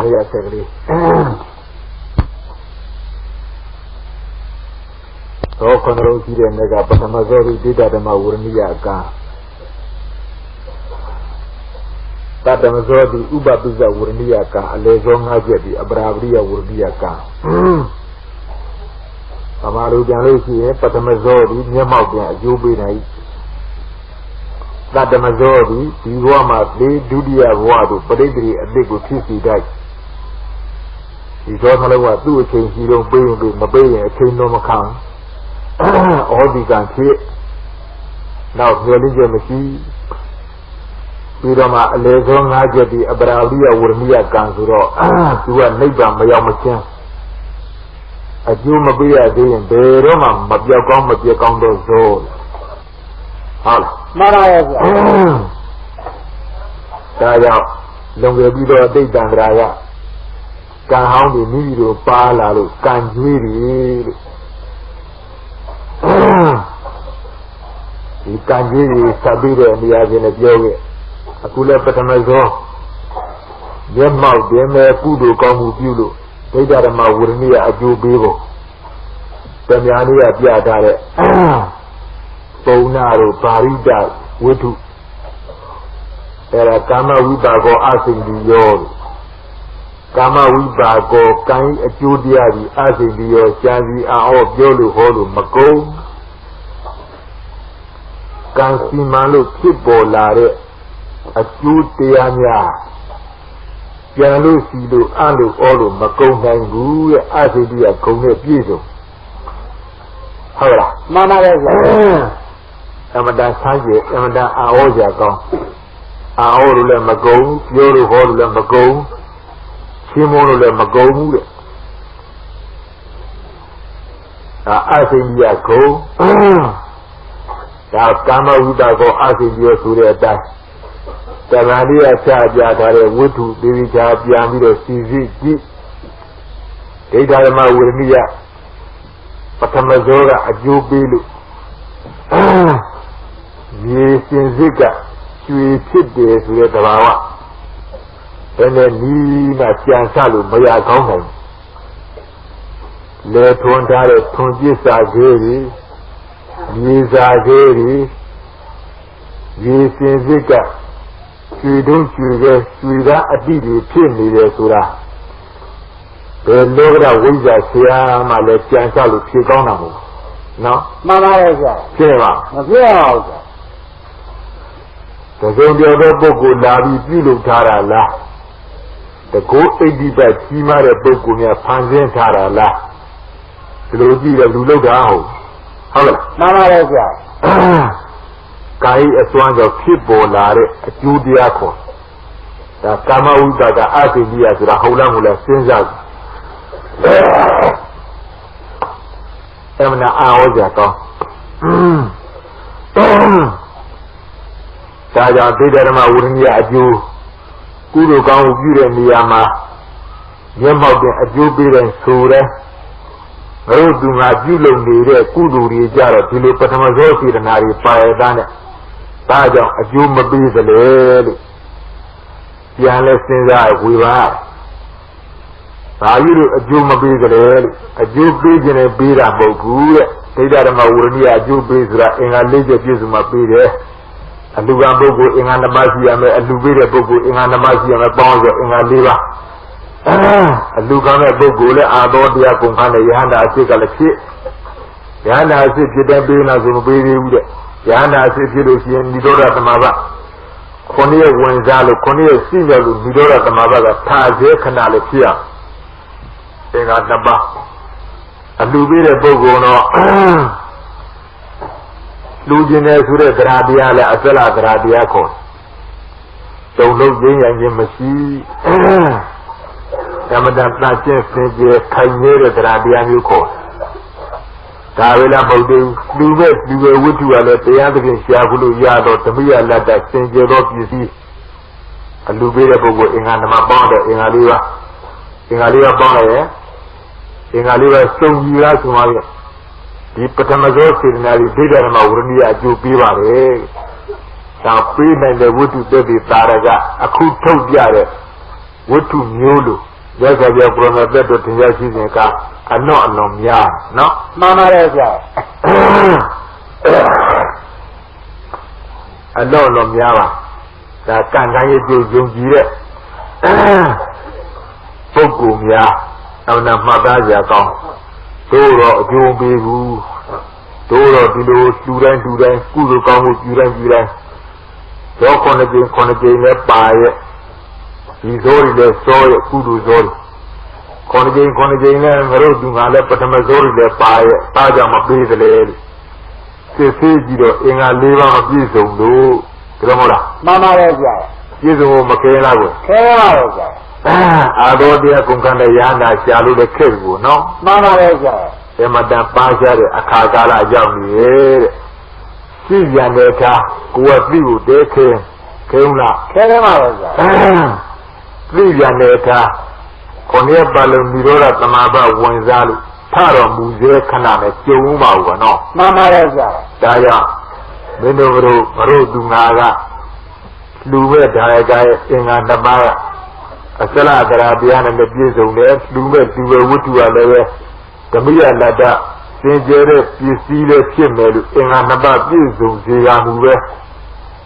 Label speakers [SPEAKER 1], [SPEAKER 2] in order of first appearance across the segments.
[SPEAKER 1] ya segre so kono ji de nega patama zori dita dhamma wurniya ka tadama zori uba biza wurniya ka alezo ngaje di abrabriya wurniya ka amaru jan lo shi ye patama zori nyamau pyan ajo pe nai tadama zori di bwa ma le dudiya bwa do padaitri athit ko phit si dai di so thalo wa tu achain shi long pe yin pe ma pe yin achain no ma khang all can see now really Jemisi Pidama Lezon Hajadi Abrahia Wurmia Kansuro to a neighbor Mayamachan a Juma Bia Day and Beroma Mabiacom Mabiacondo Zone Maraya Taya Longabido de Dandraya Can how the Nido Pala can really Kanji Sabire and the Azin Yogi Akula Patamazo Yemau Deme Kudu Kamu Bulu Tedarama Wurnia Aju Bibo Tamiania Piatare Ponaro Parida Witu Era Kama Wibago Asing the Yod Kama Wibago Kai Ajudiari Asing the Yod Chanzi Ao Yolu Holu Mako Kansi Malu Kibolare Ajudiania Piano Sido Alu Olu Mako Nangu Asidia Kone Piso Hola Mama Amada Sanji Amada Aoja Gong Aolu Le Mago Yoru Holu Le Mago Shimono Le Mago Asidia Ko Kama Widago Asidia Sureta Tamalia Chaja Tare Wutu Divija Biamido Sizi Tedarama Wurmia Patamazora Ajubilu Yesinzika Shui Chide Suretawa and then Nina Chiansalu Maya Gong Le Tontare Tunjisa Geri Yiza Geri Yesinzika Shui Dun Shui Shuida Adidi Pini Sura The Logra Wiza Sia Male Chiansalu Pigonamo No? Mama Kema The Zondia Bogo Labi Pilu Tara La The go 80 by Tima Bokumia Panzen Tara La The Logi of Luloga Mama Kai Aswanga Kibo Lare Judiaco The Kama Uda the Atidia to the Holamula Senza Emna Aojako Taja Bidarama Wurnia Aju Kudu Gang Gure Miyama Yamau Aju Bidan Sura Rodunga Julo Nire Kudu Rijara Tilo Patamazosi and Ari Paedana Taja Aju Mabizale Yana Senza Wiva Ayuru Aju Mabizale Aju Bijin and Bira Bogu Tedarama Wurnia Aju Bizra in a Ledger Gizma Bide Aluga Bogo in Anamazia, Alubira Bogo in Anamazia, a bonzo in a liver. Aluga Bogo, Abodia Kumpana, Yana, I take a kit. Yana, I said, you don't be in a Zumbi, Yana, I said, you don't see Nidora Tamava. Cornea Wenzalo, Cornea Sizalu, Nidora Tamava, Taze Canale here. In Anaba. Alubira Bogo, no. Lugine Sure Gradia La Asala Gradiaco. Don't look in your machine. Ramadan Platin Fiji, Kainere Gradianuco. Tavila Bode, you were with you at the Anthony Shavulu Yard or Tamia Lada, Saint Europe, you see. A Lubira Bogo in Anamabonda, in Alia Bonda, in Alia Stone Yura to The Patamazo Signal Bidarama Wurnia Aju Bivare Sampin and the Wutu Debi Taraga, a cool toad yare, Wutu Mulu, ရသော်ပြပရမတ်တ်တို့တင်ရရှိခြင်းကအနော့အလွန်များနော်
[SPEAKER 2] မှန်ပါတယ်ဗျာ
[SPEAKER 1] အနော့အလွန်များပါဒါကံကံရဲ့ကြိုးယုံကြည်တဲ့ပုဂ္ဂိုလ်များအောင်နာမှတ်သားကြကောင်းတို့တော့အကျိုးပေးဘူးတို့တော့ဒီလိုလူတိုင်းကုသိုလ်ကောင်းမှုပြုတိုင်းတော့ခုနှစ်ကြိမ်နဲ့ပါရဲ့ဒီဇောရီလည်းစောရဲ့ကုသိုလ်ဇောရီခုနှစ်ကြိမ်နဲ့ငါတို့သူငါလည်းပထမဇောရီလည်းပါရဲ့အားကြောင့်မပေးသလဲစစ်ဆေးကြည့်တော့အင်္ဂါ၄ပါးမပြည့်စုံလို့ဒါမဟုတ်လား
[SPEAKER 2] မှန်ပါတယ်ဗျာ
[SPEAKER 1] ပြည့်စုံမခဲလားကို
[SPEAKER 2] ခဲပါတော့ဗျာ
[SPEAKER 1] အာတော်တရားကုန်ခံတဲ့ရဟန္တာရှာလို့လည်းခက်ဘူးနော်
[SPEAKER 2] မှန်ပါတယ်ဗျာ
[SPEAKER 1] အမတန်ပါရှားတဲ့အခါကာလရောက်နေရဲ့ရှိပြန်တဲ့အခါကိုယ်ကသိဖို့တဲခဲဦးလား
[SPEAKER 2] ခဲပါတော့ဗျာ
[SPEAKER 1] သိပြန်တဲ့အခါခொနည်းပါလုံးនិရောဓသမာဘဝင်စားလို့ထတော်မူစေခဏနဲ့ကျုံပါဘူးကနော်
[SPEAKER 2] မှန်ပါတယ်ဗျာ
[SPEAKER 1] ဒါကြောင့်မင်းတို့တို့သူငါကလူမဲ့ဒါရကရဲ့အင်္ဂါနှစ်ပါးကအစလကရာတရားနဲ့ပြည့်စုံတယ်လူမဲ့ဒီဝဝတ္ထုကလည်းပဲဓမ္မရလတ္တစင်ကြဲတဲ့ပစ္စည်းလေးဖြစ်မယ်လို့အင်္ဂါနှစ်ပါးပြည့်စုံစေရမှုပဲ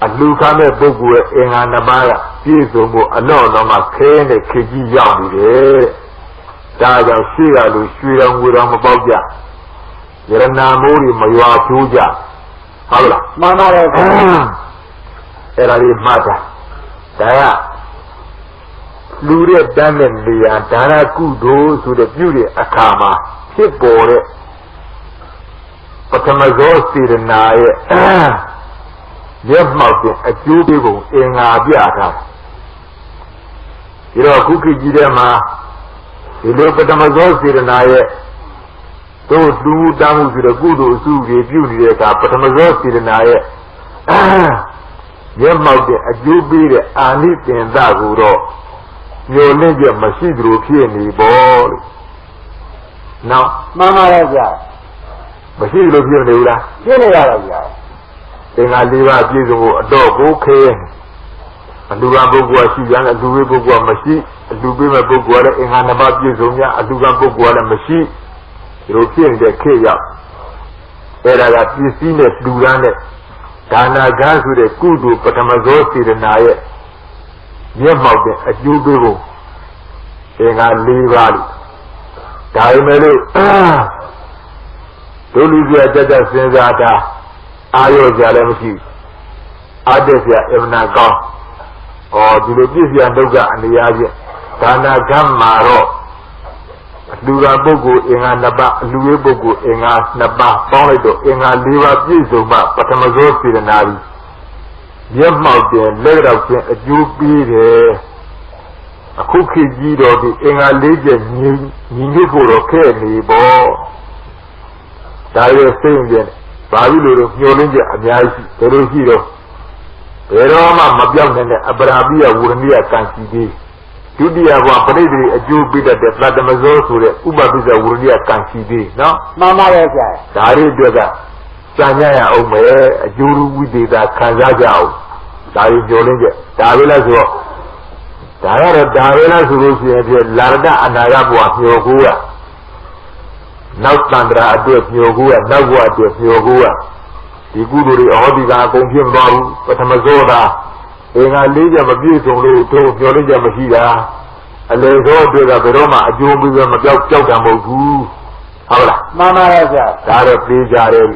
[SPEAKER 1] အလူခံတဲ့ပုဂ္ဂိုလ်ရဲ့အင်္ဂါနှစ်ပါးကပြည့်စုံဖို့အလော့တော်မှာခဲနဲ့ခေကြီးရောက်နေတယ်ဒါကြောင့်ရှိရလို့ရွှေတော်ငွေတော်မပေါက်ကြယရနာမိုးတွေမရွာချိုးကြဟုတ်လား
[SPEAKER 2] မှန်ပါတယ်
[SPEAKER 1] အဲ့ဒါလေးမှတ်တာဒါကလူတဲ့တန်းတဲ့နေရာဒါနကုသိုလ်ဆိုတဲ့ပြုတဲ့အခါမှာဖြစ်ပေါ်တဲ့ပထမဇောစေတနာရဲ့မျက်မှောက်တဲ့အကျိုးပေးပုံအင်္ဂါပြထားပြီးတော့ခုခေတ်ကြီးထဲမှာဒီလိုပထမဇောစေတနာရဲ့တို့တူတမ်းမှုဆိုတဲ့ကုသိုလ်အစုတွေပြုနေတဲ့အခါပထမဇောစေတနာရဲ့မျက်မှောက်တဲ့အကျိုးပေးတဲ့အာနိသင်္သကိုတော့ညိုလင့်ချက်မရှိသလိုဖြစ်နေပေါ့လို့နော်
[SPEAKER 2] မှန်ပါရဲ့ဗျာ
[SPEAKER 1] မရှိသလိုဖြစ်နေဘူးလား
[SPEAKER 2] ဖြစ်နေရတာဗျာ
[SPEAKER 1] အင်္ဂါ၄ပါးပြည့်စုံဖို့အတော့ကိုခဲအလူကပုဂ္ဂိုလ်ရှိပြန်အလူဝေးပုဂ္ဂိုလ်မရှိအလူပေးမဲ့ပုဂ္ဂိုလ်လည်းအင်္ဂါ၅ပါးပြည့်စုံများအလူကပုဂ္ဂိုလ်လည်းမရှိဒီလိုဖြစ်နေတဲ့ခေတ်ရောက်အဲ့ဒါကပစ္စည်းနဲ့လူရန်နဲ့ဒါနာကန်းဆိုတဲ့ကုသိုလ်ပထမဇောစေတနာရဲ့မျက်မှောက်တဲ့အကျိုးပေးဖို့အင်္ဂါ၄ပါးလို့ဒါပေမဲ့လို့ဒုလူပြကြကြစဉ်းစားတာအာရောကြလည်းမရှိအတက်ပြအမနာကောင်းဒီလိုပြည့်စရာဒုက္ခအနေအချင်းဒါနာကမ်းမှာတော့လူကပုဂ္ဂိုလ်အင်္ဂါနှစ်ပါးလူဝေးပုဂ္ဂိုလ်အင်္ဂါနှစ်ပါးပေါင်းလိုက်တော့အင်္ဂါ၄ပါးပြည့်စုံမှပထမဇောစေတနာပြီးမျက်မှောက်တဲ့လက်ရောက်ခြင်းအကျိုးပေးတယ်အခုခေတ်ကြီးတော့ဒီအင်္ဂါ၄ချက်ညီညွတ်ဖို့တော့ခဲ့နေပေါ့ဒါရဲ့စိတ်ရင်ဘာလို့လို့မျောလင်းချက်အများကြီးရှိတယ်လို့ရှိတော့ဘယ်တော့မှမပြောင်းနိုင်တဲ့အပရာပိယဝရဏိယကံရှိသေးဒုတိယဘဝပရိသေအကျိုးပေးတတ်တဲ့သတ္တမဇောဆိုတဲ့ဥပပိစ္ဆဝရဏိယကံရှိသေးနော်
[SPEAKER 2] မှန်ပါရဲ့ဆရာ
[SPEAKER 1] ဒါတွေအတွက်ကစံရရအောင်မယ်အကျိုးဝိသေသခံစားကြအောင်ဒါရီပြောလင်းချက်ဒါပဲလားဆိုတော့ဒါကတော့ဒါပဲလားဆိုလို့ရှိရင်ပြလာရတအနာဂတ်ဘဝမျောကိုးရနောက်တန္တရာအတွက်မျောကိုးရနောက်ဘဝအတွက်မျောကိုးရဒီကုသိုလ်တွေအောဒီကအကုန်ဖြစ်မသွားဘူးပထမဇောတာအင်္ဂါ၄ချက်မပြည့်စုံလို့တို့မျောလင်းချက်မရှိတာအလေဇောအတွက်ကဘယ်တော့မှအကျိုးပေးမပြောက်ကြောက်တာမဟုတ်ဘူးဟုတ်လား
[SPEAKER 2] မှန်ပါရဲ့ဆရာ
[SPEAKER 1] ဒါတော့ပြေးကြတယ်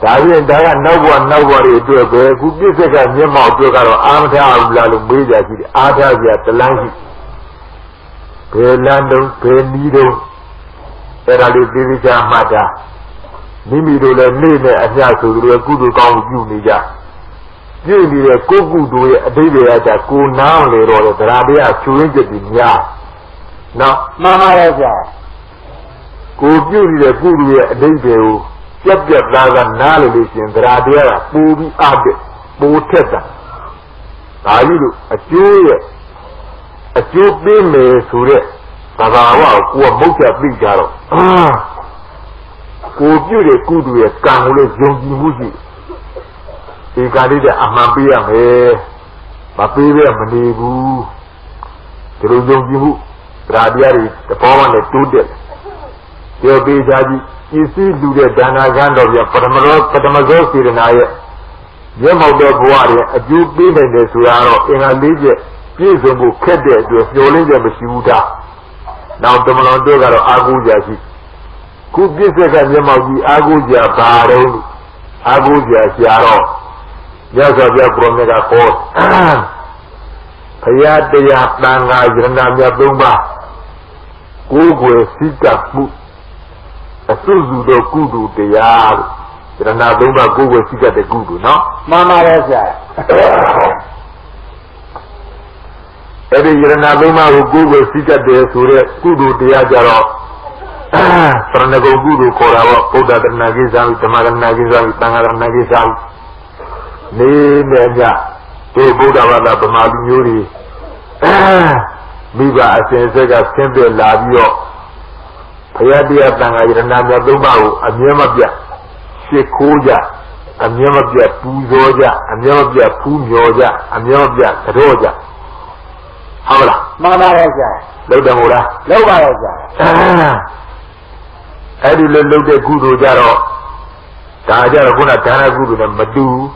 [SPEAKER 1] ဒါပြင်ဒါကနောက်ဘဝတွေအတွက်ပဲခုပြည့်စက်ကမျက်မှောက်အတွက်ကတော့အာမထားဘူးလားလို့မေးကြရှိတယ်အားထားကြတလန်းရှိဘယ်လမ်းတုံးဘယ်နည်းတုံးအဲ့ဒါလေးသိသိချာမှတ်တာမိမိတို့လည်းနေ့နဲ့အမျှဆိုသူတို့ကုသိုလ်ကောင်းမှုပြုနေကြပြုနေတဲ့ကိုယ်ကုသိုလ်ရဲ့အတိတ်တွေကကိုနားလေတော့တယ်တရားတရားချွေးချက်ပြီးများနော်
[SPEAKER 2] မှန်ပါရဲ့ဗျာ
[SPEAKER 1] ကိုပြုနေတဲ့ကုသိုလ်ရဲ့အတိတ်တွေကိုပြက်သားကနားလေလို့ရှင်တရားတရားကပူပြီးအပ်တဲ့ပူထက်တာဒါကြီးလို့အကျိုးပေးမယ်ဆိုတဲ့သဘာဝကိုမုတ်ချက်ပြီးကြတော့ကိုပြုတဲ့ကုသိုလ်ရဲ့ကံကိုလည်းယုံကြည်မှုရှိဒီကလေးတဲ့အမှန်ပေးရမယ်မပေးပဲမနေဘူးဒီလိုယုံကြည်မှု Radiari, the power and the two dead. Your Bejaji, you see, do the Dana Gand of your Patamazo Sirenaya. Yam of the warrior, a Jew being in the Suraro in a legion, Pizumu Kedde to a Yolinja Beshuta. Now the Monodoga Agujaji. Could this a Yamaji Aguja Baro, Aguja Siaro? Yes, of your Bromega Court. Payadaya Nanga Yanamia Dumba Google Sita a Suzu do Kudu de Yar Yanadumba Google Sita de Kudu, no?
[SPEAKER 2] Mama Reza.
[SPEAKER 1] Every Yanaduma who Google Sita de Sure Kudu de Yajaro Pranago Guru Korawa, Poda Nagizam, Tamaran Nagizam, Tangaran Nagizam Name Buddha Vada Bamali Biba Asensega Sembe Labio Payadia Tanga Yanamia Dumau, a Yamabia, Shekuja, a Yamabia Puzoja, a Yamabia Punyoja, a Yamabia Kadoja. Hamala,
[SPEAKER 2] Mama Reza.
[SPEAKER 1] Lodamura,
[SPEAKER 2] Loba Reza.
[SPEAKER 1] Adil Lode Guru Jaro, Tajara Guna Tana Guru and Madu.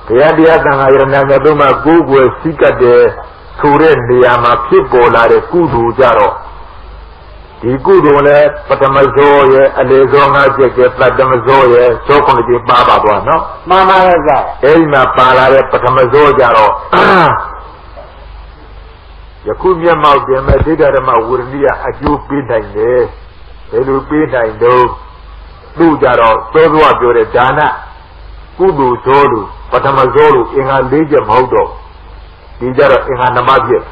[SPEAKER 1] Payadaya Tanga Yanamia Duma Google Sika de Suren de Yama Pipola de Kudu Jaro. The good one, Patamazoe, Alezona, Patamazoe, so can be Baba, no?
[SPEAKER 2] Mama Reza.
[SPEAKER 1] Elma Pala, Patamazo Jaro. Yakumia Maudiama, Didarama, Wurnia, a you behind there. They will be behind those. Do Jaro, so do I do Dana. Kudu Zolu, Patamazolu, in a legion Hodo. Dijaro in a Namabia.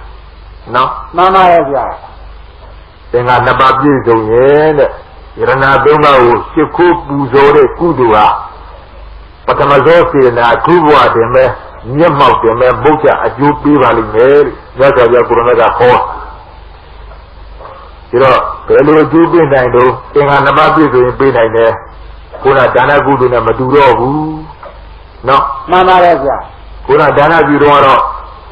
[SPEAKER 1] No?
[SPEAKER 2] Mama Reza.
[SPEAKER 1] Dengan nama bizonya, kerana doma cukup buzore kudua. Patamazosi na kubwa deme, nyamau deme buka ajupi valimel, jaga jaga kurang kau. Kira kalau ajupi naido, dengan nama bizonya benaine, kuna dana kudu na maduro bu, no?
[SPEAKER 2] Mama Reza.
[SPEAKER 1] Kuna dana birono,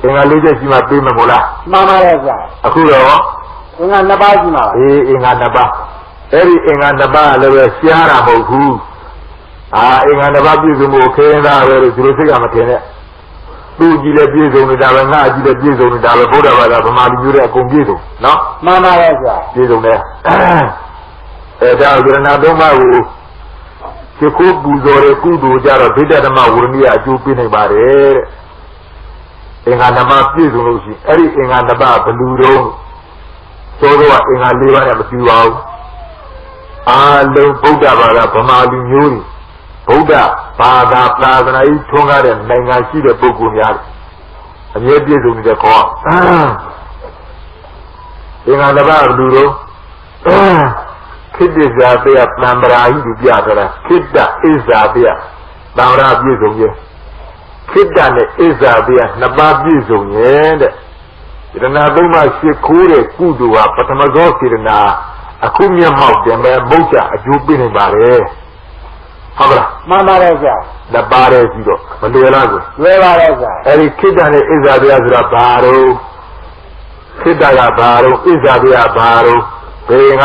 [SPEAKER 1] dengan lejas cuma bima mula.
[SPEAKER 2] Mama Reza.
[SPEAKER 1] Aku dah.
[SPEAKER 2] Inga Nabaji ma.
[SPEAKER 1] Inga Naba. Eri Inga Naba lewe siara mohu. Inga Naba bizumu kena wele jurusika matene. Tu jile bizu ni dawe nga jile bizu ni dawe boda wala pamali jure akong bizu. No?
[SPEAKER 2] Mama Reza.
[SPEAKER 1] Bizu ne. Dawe jirana doma wu. Siku buzore kudu jara bida nama wurni ajupi ni bare. Inga Naba bizu nusi. Eri Inga Naba belurong. So do I in a liver and a few hours. I love Buddha Vada Pamali Yuri. Buddha, Pada, Plaza, Tonga, and Nanga, see the Bukunyar. And yet, this is the call. In a Nava Duro. Kid is there, Nambra, Indiana. Kidda is there. Nambra Bizum, Kidda is there, Nabab Bizum, Rana Duma Shekure Kudua, Patamazoki, Akumia Mouth, and Mocha, a Jubin Bare. Habra,
[SPEAKER 2] Mama Reza.
[SPEAKER 1] the Bare Zido, Mandela.
[SPEAKER 2] Reva Reza.
[SPEAKER 1] Every kid and Isabella Baro, Kidaya Baro, Isabella Baro, being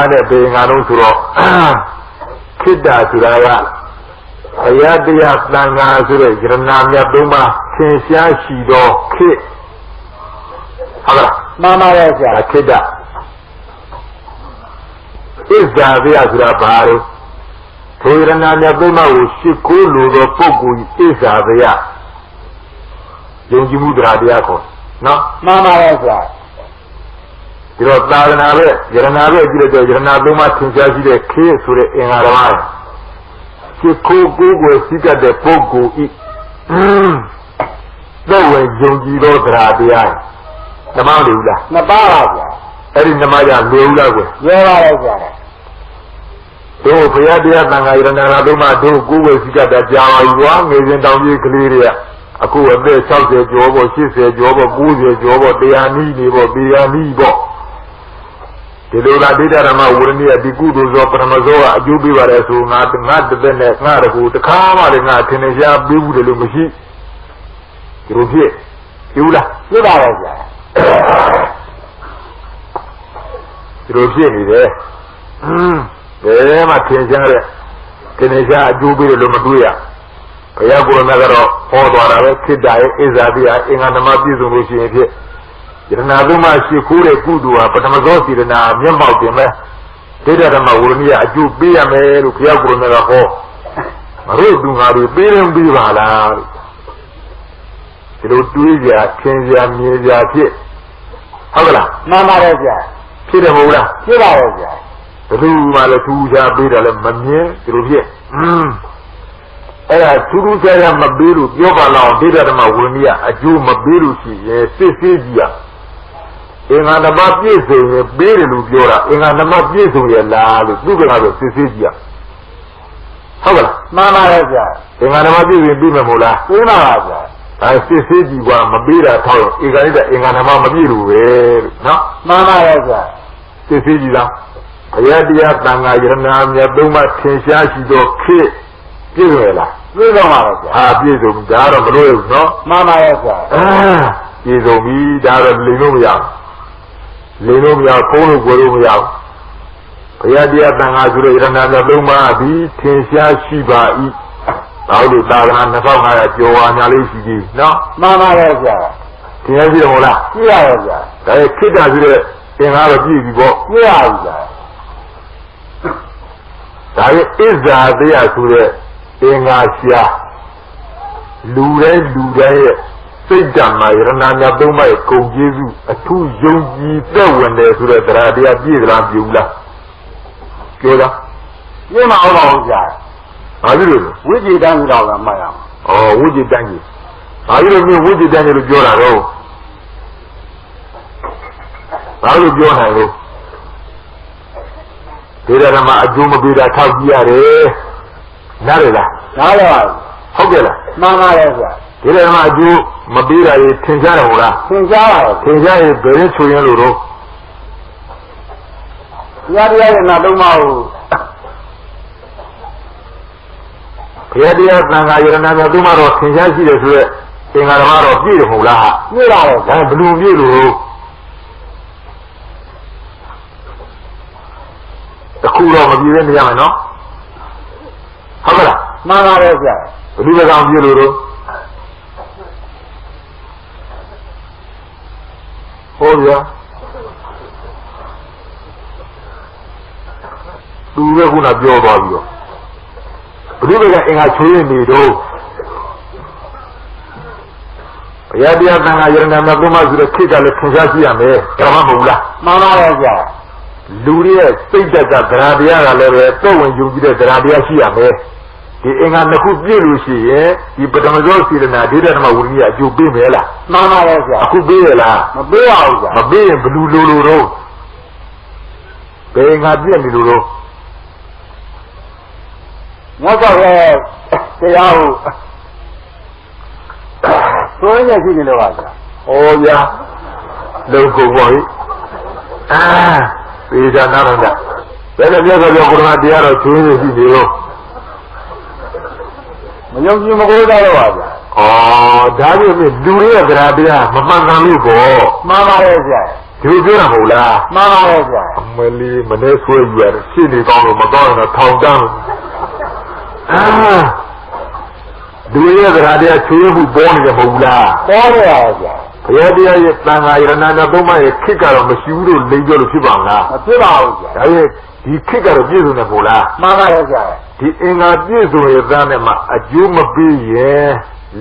[SPEAKER 1] on Usuro. Kidda Turaya. Ayadia Nanga Zure, Granamia Duma, Kinsia Shido, Kid.
[SPEAKER 2] Mama Reza.
[SPEAKER 1] Kida Isabia Zurabaro Toirana Nabuma Shikulu the Pogu Isabia Yongi Mudradiako. No?
[SPEAKER 2] Mama Reza.
[SPEAKER 1] You know, Yaranabe, Yaranabuma Tinjaji, the case for the Inaraman. Shikugu Sika the Pogu. No way, Yongi Rodradia. Namalula.
[SPEAKER 2] Nabaraja.
[SPEAKER 1] Eri Namaya Lula.
[SPEAKER 2] Reva Reza.
[SPEAKER 1] So, Payadia Nanga Iranaduma, do Google Sika that Java, is in down the Clearia. Aku and they shall say Jobo, she said Jobo, Boozy, Jobo, Bianibo. The Lula Didarama wouldn't be a good of Ramazoa, Jubi Varesu, not the Benek, not a good, the Kama, and not Teneja, Bibu de Lumishi. You here. Yula.
[SPEAKER 2] Reva Reza.
[SPEAKER 1] လိုဖြစ်နေတယ်ဘယ်မှာသင်ကြတဲ့ကနေရှာအကျိုးပေးတယ်လို့မတွေးရဘုရားကိုယ်တော်ကတော့ဟောသွားတာပဲခိတ္တရဲ့ဣဇာတိယအင်္ဂါဓမ္မပြည့်စုံလို့ရှိရင်ဖြစ်ယရနာသုံးပါးရှိခိုးတဲ့ကုသိုလ်ဟာပထမသောစေတနာမျက်မှောက်တင်မဲ့ဒိဋ္ဌဓမ္မဝရဏိယအကျိုးပေးရမယ်လို့ဘုရားကိုယ်တော်ကဟောမတို့သူငါတွေပေးရင်ပြီးပါလားဒီလိုတွေးကြသင်ကြမြင်ကြဖြစ်ဟုတ်ကလား
[SPEAKER 2] မှန်ပါတယ်ဗျာ
[SPEAKER 1] ဖြစ်တယ်မဟုတ်လား
[SPEAKER 2] ဖြစ်ပါရဲ့ဗျာ
[SPEAKER 1] ဘယ်သူမှလည်းသူချာပေးတယ်လည်းမမြင်ဒီလိုဖြစ်အဲ့ဒါသူချာမပေးလို့ပြောပါလောက်ဒိဋ္ဌဓမ္မဝရဏိယအကျိုးမပေးလို့ရှိရင်စစ်စစ်ကြီးရအင်္ဂါဓမ္မပြည့်စုံရင်ပေးတယ်လို့ပြောတာအင်္ဂါဓမ္မပြည့်စုံရလားလို့သူကလည်းစစ်စစ်ကြီးရဟုတ်ကလား
[SPEAKER 2] မှန်ပါရဲ့ဗျာ
[SPEAKER 1] အင်္ဂါဓမ္မပြည့်စုံပြီးမယ်မဟုတ်လား
[SPEAKER 2] ပြီးပါပါဗျာ
[SPEAKER 1] ဒါစစ်စစ်ကြီးကမပေးတာထောက်ရင်ဧကရိတအင်္ဂါဓမ္မမပြည့်လို့ပဲလို့နော်
[SPEAKER 2] မှန်ပါရဲ့ဗျာ
[SPEAKER 1] စစ်စစ်ကြီးလားဘုရားတရားတန်ခါယရနာမြတ်သုံးပါးထင်ရှားရှိသောခေတ်ပြည့်ရလား
[SPEAKER 2] ပြည့်စုံပါပါဗျာ
[SPEAKER 1] ပြည့်စုံဒါတော့မလို့ရဘူးနော်
[SPEAKER 2] မှန်ပါရဲ့ဗျာ
[SPEAKER 1] ပြည့်စုံပြီဒါတော့လိန်လို့မရဘူးလိန်လို့မရဖုံးလို့ကိုယ်လို့မရဘူးဘုရားတရားတန်ခါဆိုတဲ့ယရနာမြတ်သုံးပါးဒီထင်ရှားရှိပါ၏ဘာလို့သာသနာ2500ကျော်ဝါညာလေးရှိကြီးနော်
[SPEAKER 2] မှန်ပါရဲ့ဗျာ
[SPEAKER 1] သင်ရပြီမဟုတ်လား
[SPEAKER 2] ပြည့်ရရဲ့ဗျာ
[SPEAKER 1] ဒါရဲ့ခိတ္တဆိုတဲ့သင်္ကားတော့ပြည့်ပြီပေါ့
[SPEAKER 2] ပြည့်ရပြီဗျာ
[SPEAKER 1] ဒါရဲ့ဣဇာတရားဆိုတဲ့အင်္ဂါရှာလူတိုင်းရဲ့စိတ်ဓာတ်မှာယရနာမြတ်သုံးပါးရဲ့ဂုဏ်ကျေးဇူးအထူးယုံကြည်သက်ဝင်တယ်ဆိုတဲ့တရားတရားပြည့်သလားပြည့်ဘူးလားပြောတာ
[SPEAKER 2] ပြည့်မအောင်ပါဘူးဗျာ
[SPEAKER 1] ဘာဖြစ်လို့
[SPEAKER 2] ဝိจิတန်းကြီးတော့လည်းမှတ်ရအောင်
[SPEAKER 1] ဝိจิတန်းကြီးဘာဖြစ်လို့မျိုးဝိจิတန်းကြီးလို့ပြောတာတော့ဘာလို့ပြောနိုင်လို့ဒေရဓမ္မအကျိုးမပေးတာထောက်ကြည့်ရတယ်နားရလား
[SPEAKER 2] နားရပါ
[SPEAKER 1] ဟုတ်ကဲ့လား
[SPEAKER 2] မှန်ပါရဲ့ဗျာ
[SPEAKER 1] ဒေရဓမ္မအကျိုးမပေးတာကြီးထင်ရှားတယ်ဟုတ်လား
[SPEAKER 2] ထင်ရှားပါ
[SPEAKER 1] ထင်ရှားရင်ဘယ်နဲ့ချွေရင်လို့တော့
[SPEAKER 2] တရားရဲ့နာသုံးပါးကို
[SPEAKER 1] ဘုရားတရားသံဃာယရနာမြတ်သုံးပါးတော့ထင်ရှားရှိတယ်ဆိုရက်သင်္ဃာဓမ္မတော့ပြည့်တယ်မဟုတ်လား
[SPEAKER 2] ပြည့်ပါရဲ့
[SPEAKER 1] ဒါဘလူပြည့်လို့တခုတော့မပြည့်သေးနေရမယ်နော်ဟုတ်ကဲ့လား
[SPEAKER 2] မှန်ပါရဲ့ဗျာ
[SPEAKER 1] ဘလူပဲကောင်ပြည့်လို့တော့ဟောဗျာသူကခုနပြောသွားပြီတော့ဘုရားကအင်္ဂါချွေးနေတော့ဘုရားတရားသံဃာယရနာမြတ်သုံးပါးဆိုတဲ့ခိတ္တလည်းထင်ရှားရှိရမယ်ဓမ္မမဟုတ်လား
[SPEAKER 2] မှန်ပါရဲ့ဗျာ
[SPEAKER 1] လူရဲ့စိတ်ဓာတ်ကတရားတရားကလည်းပဲတော့ဝင်ယုံကြည်တဲ့တရားတရားရှိရမယ်ဒီအင်္ဂါနှစ်ခုပြည့်လို့ရှိရင်ဒီပထမဆုံးစေတနာဒိဋ္ဌဓမ္မဝိနည်းအကျိုးပေးမယ်လား
[SPEAKER 2] မှန်ပါရဲ့ဗျာ
[SPEAKER 1] အခုပေးရလား
[SPEAKER 2] မပေးပါဘူးဗျာ
[SPEAKER 1] မပေးရင်ဘလူလိုတော့ဘယ်ငါပြည့်နေလို့တော့
[SPEAKER 2] ငါတော့တရားဟုတ်ဆိုရင်ရှိနေလို့ပါဗျာ
[SPEAKER 1] ဩဗျာလုံကုန်ပါ့သေချာနားတော့ဗျာဒါနဲ့မြတ်စွာဘုရားကိုယ်တော်တရားတော်ချွေးနေရှိနေတော့
[SPEAKER 2] မယုံကြည်မကိုးတော့ပါဗျာ
[SPEAKER 1] ဒါပြည့်လူတွေရဲ့တရားတရားမမှန်ကန်လို့ပေါ့
[SPEAKER 2] မှန်ပါရဲ့ဗျာ
[SPEAKER 1] ဒီလိုပြောတာမဟုတ်လား
[SPEAKER 2] မှန်ပါရဲ့ဗျာ
[SPEAKER 1] အမလီမနေ့ဆွေးရရှိနေကောင်းလို့မကောင်းတော့ထောင်တန်းလူရဲ့တရားတရားချွေးမှုပေါ်နေတယ်မဟုတ်လား
[SPEAKER 2] ပေါ်နေပါဗျာ
[SPEAKER 1] ဘုရားတရားရဲ့သံဃာယရနာနဲ့သုံးပါးရဲ့ခိကတော့မရှိဘူးလို့လိမ့်ပြောလို့ဖြစ်ပါမလား
[SPEAKER 2] မဖြစ်ပါဘူးဗျာ
[SPEAKER 1] ဒါရဲ့ဒီခိကတော့ပြည့်စုံတယ်မဟုတ်လား
[SPEAKER 2] မှန်ပါရဲ့ဗျာ
[SPEAKER 1] ဒီအင်္ဂါပြည့်စုံရဲ့သားနဲ့မှအကျိုးမပေးရင်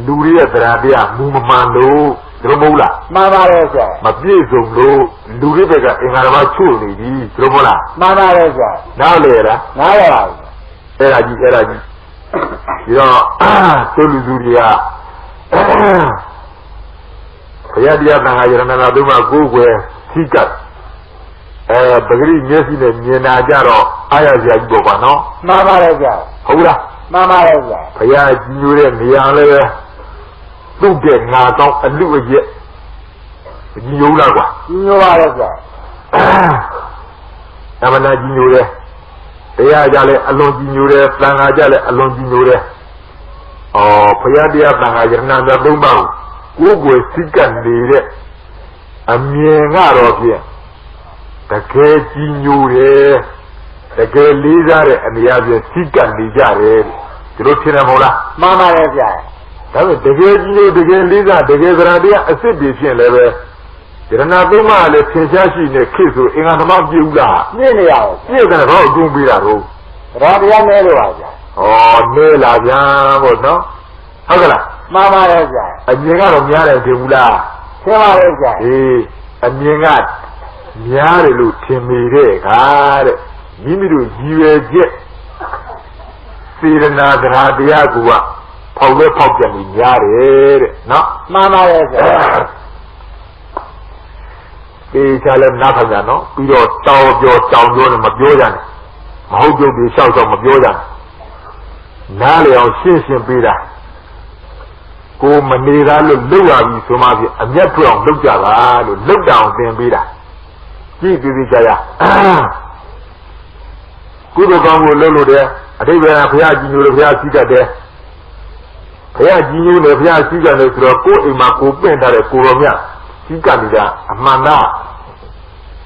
[SPEAKER 1] လူတွေရဲ့တရားတရားမူမမှန်လို့ဒီလိုမဟုတ်လား
[SPEAKER 2] မှန်ပါရဲ့ဗျာ
[SPEAKER 1] မပြည့်စုံလို့လူတွေဘက်ကအင်္ဂါဓမ္မချို့နေပြီဒီလိုမဟုတ်လား
[SPEAKER 2] မှန်ပါရဲ့ဗျာ
[SPEAKER 1] နားလေလား
[SPEAKER 2] နားရပါဘူး
[SPEAKER 1] အဲ့ဒါကြီးဒီတော့သူလူသူတွေကဘုရားတရားသံဃာယရနာသုံးပါးကိုယ်ွယ်ထိကပ်ပဂရိမျက်စိနဲ့မြင်တာကြတော့အားရစရာကြီးပေါ့ကွာနော်
[SPEAKER 2] မှန်ပါရဲ့ဗျာ
[SPEAKER 1] ဟုတ်လား
[SPEAKER 2] မှန်ပါရဲ့ဗျာ
[SPEAKER 1] ဘုရားကြီးညိုတဲ့နေရာလည်းပဲသူ့တဲ့ငါကောင်းအလူအရက်ကြီးညိုလားကွာ
[SPEAKER 2] ကြီးညိုပါရဲ့ဗျာ
[SPEAKER 1] အမှန်တရားကြီးညိုတယ်တရားကြလည်းအလွန်ကြီးညိုတယ်သံဃာကြလည်းအလွန်ကြီးညိုတယ်ဘုရားတရားသံဃာယရနာသုံးပါးကိုယ်ွယ်စိတ်ကပ်နေတဲ့အမြင်ကတော့ဖြင့် တကယ်ကြီးညိုတယ်တကယ်လေးစားတဲ့အမြဲတမ်းစိတ်ကနေကြတယ်ဒီလိုထင်တယ်မဟုတ်လား
[SPEAKER 2] မှန်ပါတယ်ဗျာ
[SPEAKER 1] ဒါပေမဲ့တကယ်ကြီးညိုတကယ်လေးစားတကယ်သရတရားအစ်စ်တွေဖြစ်လည်းပဲယရဏသုံးပါးလည်းသင်ရှားရှိနေခေတ်ဆိုအင်္ဂါသမားပြည့်ဦးလား
[SPEAKER 2] ပြည့်နေရအောင်
[SPEAKER 1] ပြည့်တယ်တော့အကျုံးပေးတာတော့
[SPEAKER 2] သရတရားနဲလို့ပါဗျာ
[SPEAKER 1] နဲလာဗျာပေါ့နော်ဟုတ်ကလား
[SPEAKER 2] မှန်ပါတယ်ဗျာ
[SPEAKER 1] အမြင်ကတော့များတယ်ထင်ဘူးလား
[SPEAKER 2] ထင်ပါတယ်ဗျာ
[SPEAKER 1] အေးအမြင်ကများတယ်လို့ထင်မိတဲ့ခါတဲ့မိမိတို့ရည်ရွယ်ချက်စေရနာတရားကဖောက်လဲဖောက်ပြန်ပြီးများတယ်တဲ့နော်
[SPEAKER 2] မှန်ပါတယ်ဗျာ
[SPEAKER 1] ဒီချာလဲနားထောင်ကြနော်ပြီးတော့တောင်းပြောတောင်းပြောနဲ့မပြောကြနဲ့မဟုတ်ကြပြီးရှောက်တော့မပြောကြနဲ့နားလေအောင်ရှင်းရှင်းပေးတာကိုမနေသားလို့လှုပ်ရပြီဆိုမှပြအမျက်ထွက်အောင်လှုပ်ကြပါလို့လှုပ်တောင်သင်ပေးတာကြည့်ပြီးကြရကုသိုလ်ကောင်းကိုလှုပ်လို့တဲ့အတိပ္ပယ်ဘုရားကြီးညိုလို့ဘုရားရှိတတ်တယ်ဘုရားကြီးညိုတယ်ဘုရားရှိကြတယ်ဆိုတော့ကိုယ်အိမ်မှာကိုပင့်ထားတဲ့ကိုတော်မြတ်ရှိကနေတာအမှန်တော့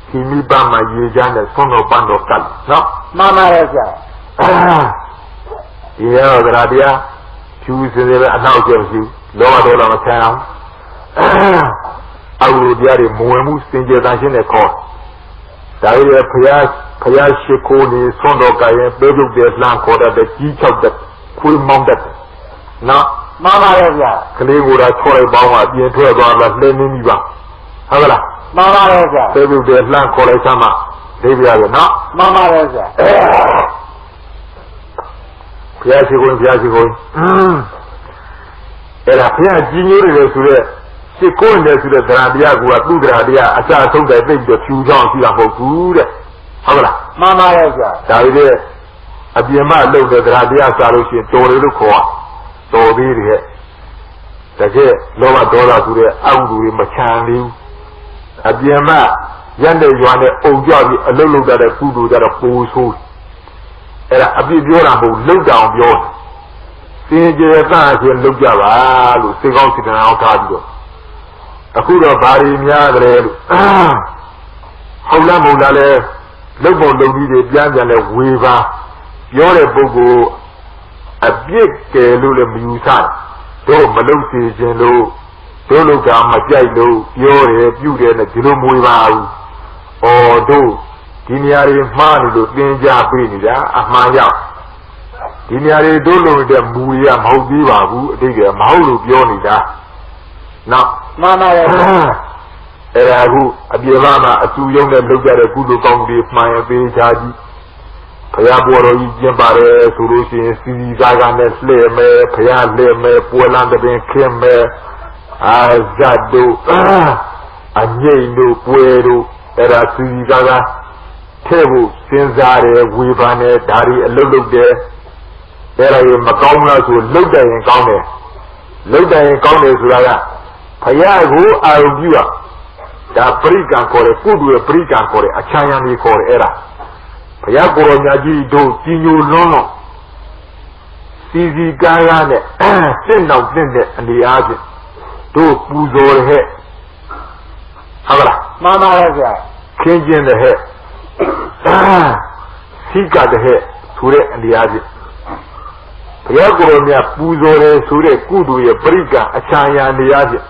[SPEAKER 1] ဒီမိဘမှာရေချမ်းတဲ့ဆုံးတော်ပန်းတော်ကတ်နော်
[SPEAKER 2] မှန်ပါတယ်ဗျာ
[SPEAKER 1] ဒီရောသရတရားဖြူစင်စင်ပဲအနောက်ကျရှိလောဘဒေါသမဆန်းအောင်အဝိဇ္ဇာတွေမဝင်မှုစင်ကြယ်တန်ရှင်းတဲ့ခေါ်ဒါရဲ့ဖျားရှိခိုးနေဆုံးတော်ကရင်ပြေပြုတ်တဲ့လှမ်းခေါ်တဲ့ကြီးချောက်တဲ့ခွေးမောင်းတဲ့နော်
[SPEAKER 2] မှန်ပါတယ်ဗျာ
[SPEAKER 1] ကလေးကိုယ်သာချောလိုက်ပေါင်းအပြင်ထွက်သွားတာလှည့်နေပြီပါဟုတ်ကလား
[SPEAKER 2] မှန်ပါတယ်ဗျာ
[SPEAKER 1] ပြေပြုတ်တဲ့လှမ်းခေါ်လိုက်ချမ်းမှဒိဗ္ဗရာပဲနော်
[SPEAKER 2] မှန်ပါတယ်ဗျာ
[SPEAKER 1] ဖျားရှိခိုးအဲ့ဒါဖျားကြီးညိုးတယ်ဆိုတဲ့ရှိခိုးတယ်ဆိုတဲ့သရတရားကသူ့သရတရားအစအဆုံးတိုင်သိပြီးတော့ဖြူချောင်းရှိတာမဟုတ်ဘူးတဲ့ဟုတ်လား
[SPEAKER 2] မှန်ပါတယ်ဗျာ
[SPEAKER 1] ဒါပေမဲ့အပြင်မှာလှုပ်တဲ့သရတရားစားလို့ရှိရင်တော်တယ်လို့ခေါ်တော်သေးတယ်တကယ်လောဘဒေါသဆိုတဲ့အကုသိုလ်တွေမချမ်းသေးဘူးအပြင်မှာရက်တဲ့ရွာနဲ့အုံကြပြီးအလုတ်လုတ်တဲ့ကုသိုလ်ကြတော့ပိုဆိုးအဲ့ဒါအပြစ်ပြောတာမဟုတ်လှုပ်တောင်ပြောစင်ကြယ်သားဆိုလှုပ်ကြပါလို့စေကောင်းစေတနာအောင်ထားပြီးတော့အခုတော့ဘာတွေများကြလဲလို့ဟုတ်လားမဟုတ်လားလဲလုတ်ပုံလုံကြီးတွေပြန်လဲဝေပါပြောတဲ့ပုဂ္ဂိုလ်အပြစ်ကယ်လို့လည်းမယူဆတော့မလုံစေခြင်းလို့တို့လုတ်တာမကြိုက်လို့ပြောတယ်ပြုတယ်နဲ့ဒီလိုမဝေပါဘူး။အော်တို့ဒီနေရာတွေမှားနေလို့သင်ကြားပေးနေတာအမှန်ရောက်ဒီနေရာတွေတို့လုံတဲ့မူရမဟုတ်သေးပါဘူးအတိတ်ကမဟုတ်လို့ပြောနေတာနော်
[SPEAKER 2] မှန်ပါရဲ့
[SPEAKER 1] အဲ့ဒါအခုအပြေမမှာအတူယုံနဲ့လုပ်ကြတဲ့ကုသိုလ်ကောင်းတွေမှန်ရသေးချာကြီးဘုရားပေါ်တော်ကြီးကျင့်ပါတယ်ဆိုလို့ရှိရင်စီစီကားကားနဲ့လှည့်မယ်ဘုရားလှည့်မယ်ပွဲလန်းတဲ့ပင်ခင်းမယ်အာဇတ်တို့အငိမ့်တို့ပွဲတို့အဲ့ဒါစီစီကားကားထဲဖို့စဉ်းစားတယ်ဝေဖန်တယ်ဒါတွေအလုပ်လုပ်တယ်အဲ့ဒါကြီးမကောင်းလားဆိုလုပ်တယ်ရင်ကောင်းတယ်လုပ်တယ်ရင်ကောင်းတယ်ဆိုတာကဘုရားကိုအာရုံပြုရဒါပရိကံခေါ်တယ်ကုသိုလ်ရဲ့ပရိကံခေါ်တယ်အချမ်းရံကြီးခေါ်တယ်အဲ့ဒါဘုရားကိုယ်တော်ကြီးတို့ကြီးညိုလွန်းလို့စီစီကားကားနဲ့စင့်တော့စင့်တဲ့အနေအားဖြင့်တို့ပူဇော်ဟဲ့ဟုတ်လား
[SPEAKER 2] မှန်ပါရဲ့ဗျာ
[SPEAKER 1] ခင်းကျင်းတဲ့ဟဲ့စိကတဲ့ဟဲ့ဆိုတဲ့အနေအားဖြင့်ဘုရားကိုယ်တော်မြတ်ပူဇော်တယ်ဆိုတဲ့ကုသိုလ်ရဲ့ပရိကံအချမ်းရံအနေအားဖြင့်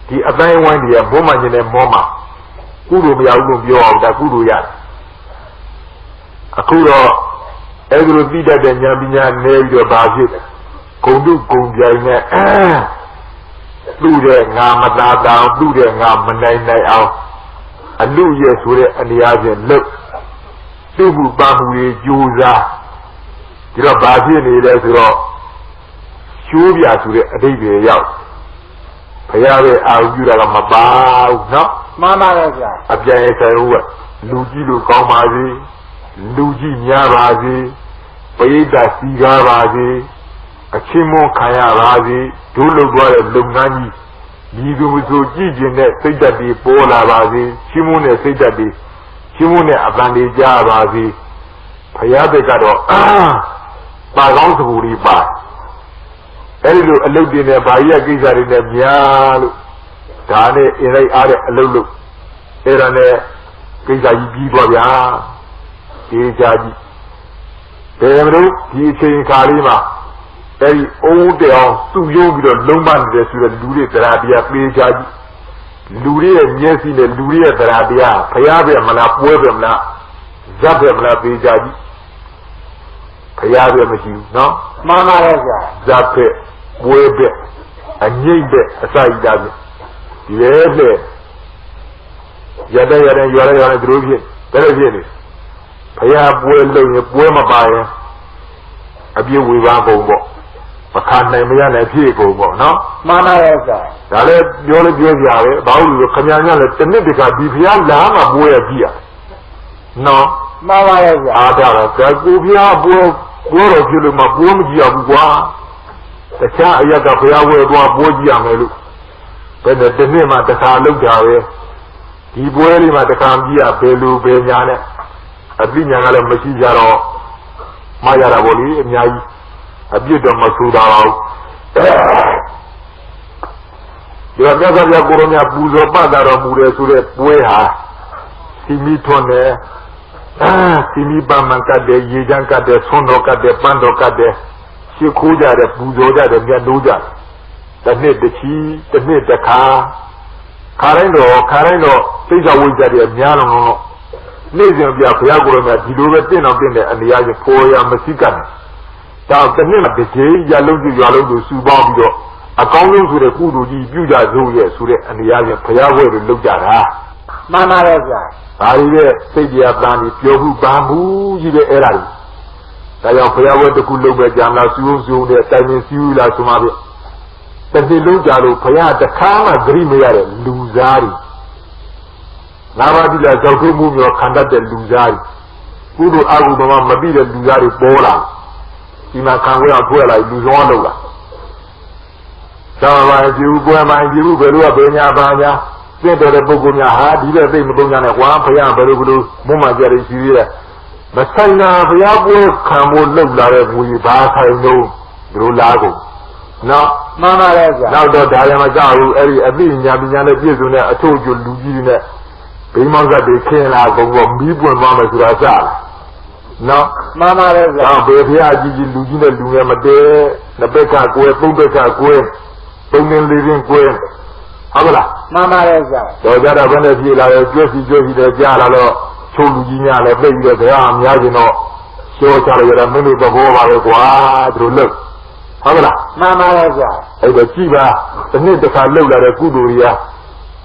[SPEAKER 1] ဒီအတိုင်းဝိုင်းတွေကမောမှခြင်းနဲ့မောမှကုသိုလ်မရဘူးလို့ပြောအောင်ဒါကုသိုလ်ရတယ်အခုတော့အဲ့ဒီလိုသိတတ်တဲ့ဉာဏ်ပညာနေပြီးတော့ဘာဖြစ်ဂုံတုဂုံပြိုင်နဲ့သူ့တဲ့ငါမသာတောင်သူ့တဲ့ငါမနိုင်နိုင်အောင်အလူရဲ့ဆိုတဲ့အနေအချင်းလို့သူ့မှုပါမှုတွေကြိုးစားဒီတော့ဘာဖြစ်နေလဲဆိုတော့ကျိုးပြဆိုတဲ့အဓိပ္ပာယ်ရောက်ဘုရားရဲ့အာရုံပြုတာကမပါဘူးနော်
[SPEAKER 2] မှန်ပါရဲ့ဗျာ
[SPEAKER 1] အပြည့်ဆိုင်ဟုတ်ကလူကြီးလူကောင်းပါစေလူကြီးများပါစေပရိသတ်စီကားပါစေအချင်းမွန်ခံရပါစေဒုလုပ်သွားတဲ့လုပ်ငန်းကြီးညီသူမဆိုကြည့်ကျင်တဲ့စိတ်ဓာတ်တွေပေါ်လာပါစေချင်းမွန်တဲ့စိတ်ဓာတ်တွေချင်းမွန်တဲ့အပန်တွေကြားပါစေဘုရားဘက်ကတော့ပါကောင်းစပူတွေပါအဲ့ဒီလိုအလုပ်တွေနဲ့ဘာကြီးကိစ္စတွေနဲ့များလို့ဒါနဲ့အင်လိုက်အားတဲ့အလုပ်လို့အဲ့ဒါနဲ့ ကိစ္စကြီးပြီးသွားဗျာဒီကြကြီးဘယ်လိုဒီအချိန်ခါလေးမှာအဲဒီအုံးတောင်သူ့ရုံးပြီးတော့လုံးမနေတယ်ဆိုတော့လူတွေတရားတရားပေးကြကြီးလူတွေရဲ့မျက်စိနဲ့လူတွေရဲ့တရားတရားဖျားပဲမလားပွဲပဲမလားဇက်ပဲမလားပေးကြကြီးဖျားပဲမရှိဘူးနော်
[SPEAKER 2] မှန်ပါရဲ့ဗျာ
[SPEAKER 1] ဇက်ပဲပွဲပဲအငိမ့်ပဲအစာရည်တာပဲဒီလေလေရတဲ့ရွာတဲ့သူတို့ဖြစ်ဘယ်လိုဖြစ်လဲဖျားပွဲလုံးရင်ပွဲမပါရင်အပြည့်ဝေပါကုန်ပေါ့မခံနိုင်မရနိုင်ဖြစ်ကုန်ပေါ့နော်
[SPEAKER 2] မှန်ပါရဲ့ဗျာ
[SPEAKER 1] ဒါလည်းပြောလို့ပြောကြပဲဘာလို့လဲခမညာညလည်းတစ်နှစ်တခါဒီဖျားလာမှပွဲရကြည့်ရနော်
[SPEAKER 2] မှန်ပါရဲ့ဗျာ
[SPEAKER 1] အားဒါကကိုဖျားပွဲတော့ဖြစ်လို့မပွဲမကြည့်ရဘူးကွာတခြားအရက်ကဖျားပွဲတော့ပွဲကြည့်ရမယ်လို့ဘယ်နဲ့တစ်နှစ်မှတစ်ခါလောက်တာပဲဒီပွဲလေးမှာတစ်ခါကြည့်ရဘယ်လိုဘယ်ညာနဲ့အပညာကလည်းမရှိကြတော့မရတာပေါ့လေအများကြီးအပြစ်တော့မဆိုးတာဘူးဒီတော့မြတ်စွာဘုရားကိုရောမြတ်ပူဇော်ပတ်တာတော်မူတယ်ဆိုတဲ့ပွဲဟာစီမီထွန်းတယ်စီမီပန်းမှန်ကတ်တယ်ရေချမ်းကတ်တယ်ဆွန်းတော်ကတ်တယ်ပန်းတော်ကတ်တယ်ရှ စ်ခိုးကြတယ်ပူဇော်ကြတယ်မြတ်လို့ကြတယ်တစ်နှစ်တစ်ချီတစ်နှစ်တစ်ခါခါတိုင်းတော့သိစ္စာဝိဇ္ဇာတွေအများလုံးလုံးနေ့စဉ်ပြဘုရားကိုယ်တော်မြတ်ဒီလိုပဲတင့်တဲ့အနေအချင်းပေါ်ရမရှိကတ်ဒါတစ်နှစ်တစ်ချိန်ရလုံးကြည့်ရလုံးတို့စူပေါင်းပြီးတော့အကောင်းဆုံးဆိုတဲ့ကုသိုလ်ကြီးပြုကြစို့ရဲ့ဆိုတဲ့အနေအချင်းဘုရားဝဲတွေလုပ်ကြတာ
[SPEAKER 2] မှန်ပါရဲ့ဗျာ
[SPEAKER 1] ဒါတွေရဲ့စိတ်တရားတန်ပြီးပြောမှုပါမှုကြီးတဲ့အဲ့ဒါတွေဒါကြောင့်ဘုရားဝဲတစ်ခုလုပ်ပဲကြံလာစူးတဲ့တိုင်ပင်စည်းလာဆိုမှပြတစ်နှစ်လုံးကြာလို့ဘုရားတခါမှဂရိမရတဲ့လူသားတွေနာမတိလာကြောက်ထုတ်မှုမျိုးခံတတ်တဲ့လူသားတွေကုသိုလ်အကုသိုလ်မှမပြီးတဲ့လူသားတွေပေါ်လာဒီမှာခံခွင့်အောင်ထွက်လာလူဆောင်လုပ်လာသာမန်ကြည့်ဘူးပွဲမှန်ကြည့်ဘူးဘယ်လိုကဘယ်ညာပါညာပြည့်တော်တဲ့ပုဂ္ဂိုလ်များဟာဒီတဲ့သိမပုံညာနဲ့ကွာဘုရားဘယ်လိုမွတ်မှကြရရှိသေးတယ်မဆိုင်တာဘုရားပွဲခံဖို့လုပ်လာတဲ့ငွေဘာဆိုင်လို့ဒီလိုလားကုန်နော်
[SPEAKER 2] မှန်ပါရဲ့ဗျာ
[SPEAKER 1] နောက်တော့ဒါရမကြဘူးအဲ့ဒီအသိဉာဏ်ပညာနဲ့ပြည့်စုံတဲ့အထုပ်ကျလူကြီးတွေနဲ့ဘိမောဇတ်တွေခင်းလာကုန်တော့မီးပွင့်သွားမယ်ဆိုတာစလားနော်
[SPEAKER 2] မှန်ပါရဲ့ဗျာ
[SPEAKER 1] ဘယ်ဘုရားကြီးလူကြီးနဲ့လူငယ်မတည်းနှစ်ဘက်ကကွယ်သုံးဘက်ကကွယ်သုံးနေလေးချင်းကွယ်ဟုတ်လား
[SPEAKER 2] မှန်ပါရဲ့ဗျာ
[SPEAKER 1] တော့ကြတော့ဘယ်နဲ့ပြေလာလဲကျွတ်စီနဲ့ကြားလာတော့ချိုးလူကြီးများလည်းပြည့်ပြီးတော့တရားအများကြီးတော့ရှောချရရမင်းတို့သဘောပါပဲကွာသူတို့လို့ဟုတ်လား
[SPEAKER 2] မှန်ပါရဲ့ဗျာ
[SPEAKER 1] အဲ့တော့ကြည့်ပါတစ်နှစ်တစ်ခါလှုပ်လာတဲ့ကုသိုလ်တွေက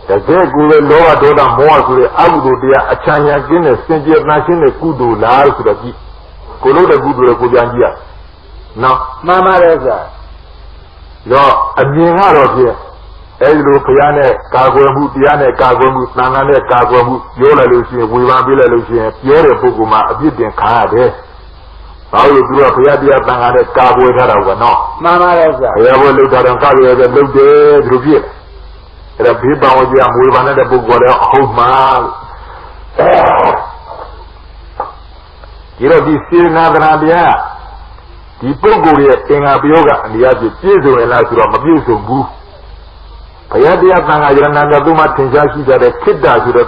[SPEAKER 1] တကယ်ကိုယ်ပဲလောဘဒေါသမောဟဆိုတဲ့အကုသိုလ်တရားအချမ်းရကင်းတဲ့စင်ကြယ်နှရှင်းတဲ့ကုသိုလ်လားဆိုတော့ကြည့်ကိုလို့တဲ့ကုသိုလ်ကိုပြန်ကြည့်ရနော်
[SPEAKER 2] မှန်ပါရဲ့ဗျာ
[SPEAKER 1] တော့အမြင်ကတော့ဖြင့်အဲဒီလိုဘုရားနဲ့ကာကွယ်မှုတရားနဲ့ကာကွယ်မှုသံဃာနဲ့ကာကွယ်မှုပြောလိုက်လို့ရှိရင်ဝေဖန်ပေးလိုက်လို့ရှိရင်ပြောတဲ့ပုဂ္ဂိုလ်မှာအပြစ်တင်ခံရတယ်။ဘာလို့သူကဘုရားတရားသံဃာနဲ့ကာကွယ်ထားတာကနော်
[SPEAKER 2] မှန်ပါရဲ့ဗျာ
[SPEAKER 1] ဘုရားဘုလှုပ်ထားတော့ကာကွယ်ရတဲ့လှုပ်တယ်သူတို့ဖြစ်အဲ့ဒါဘေးပေါင်းကြမွေးပါနဲ့တဲ့ပုဂ္ဂိုလ်လည်းအဟုတ်မှာဒီတော့ဒီစေနာသနာတရားဒီပုဂ္ဂိုလ်ရဲ့သင်္ဃာပြောကအနိယပြည့်စုံရလားဆိုတော့မပြည့်စုံဘူးဘုရားတရားသံဃာယရဏမြတ်သူမှထင်ရှားရှိတဲ့ခိတ္တဆိုတဲ့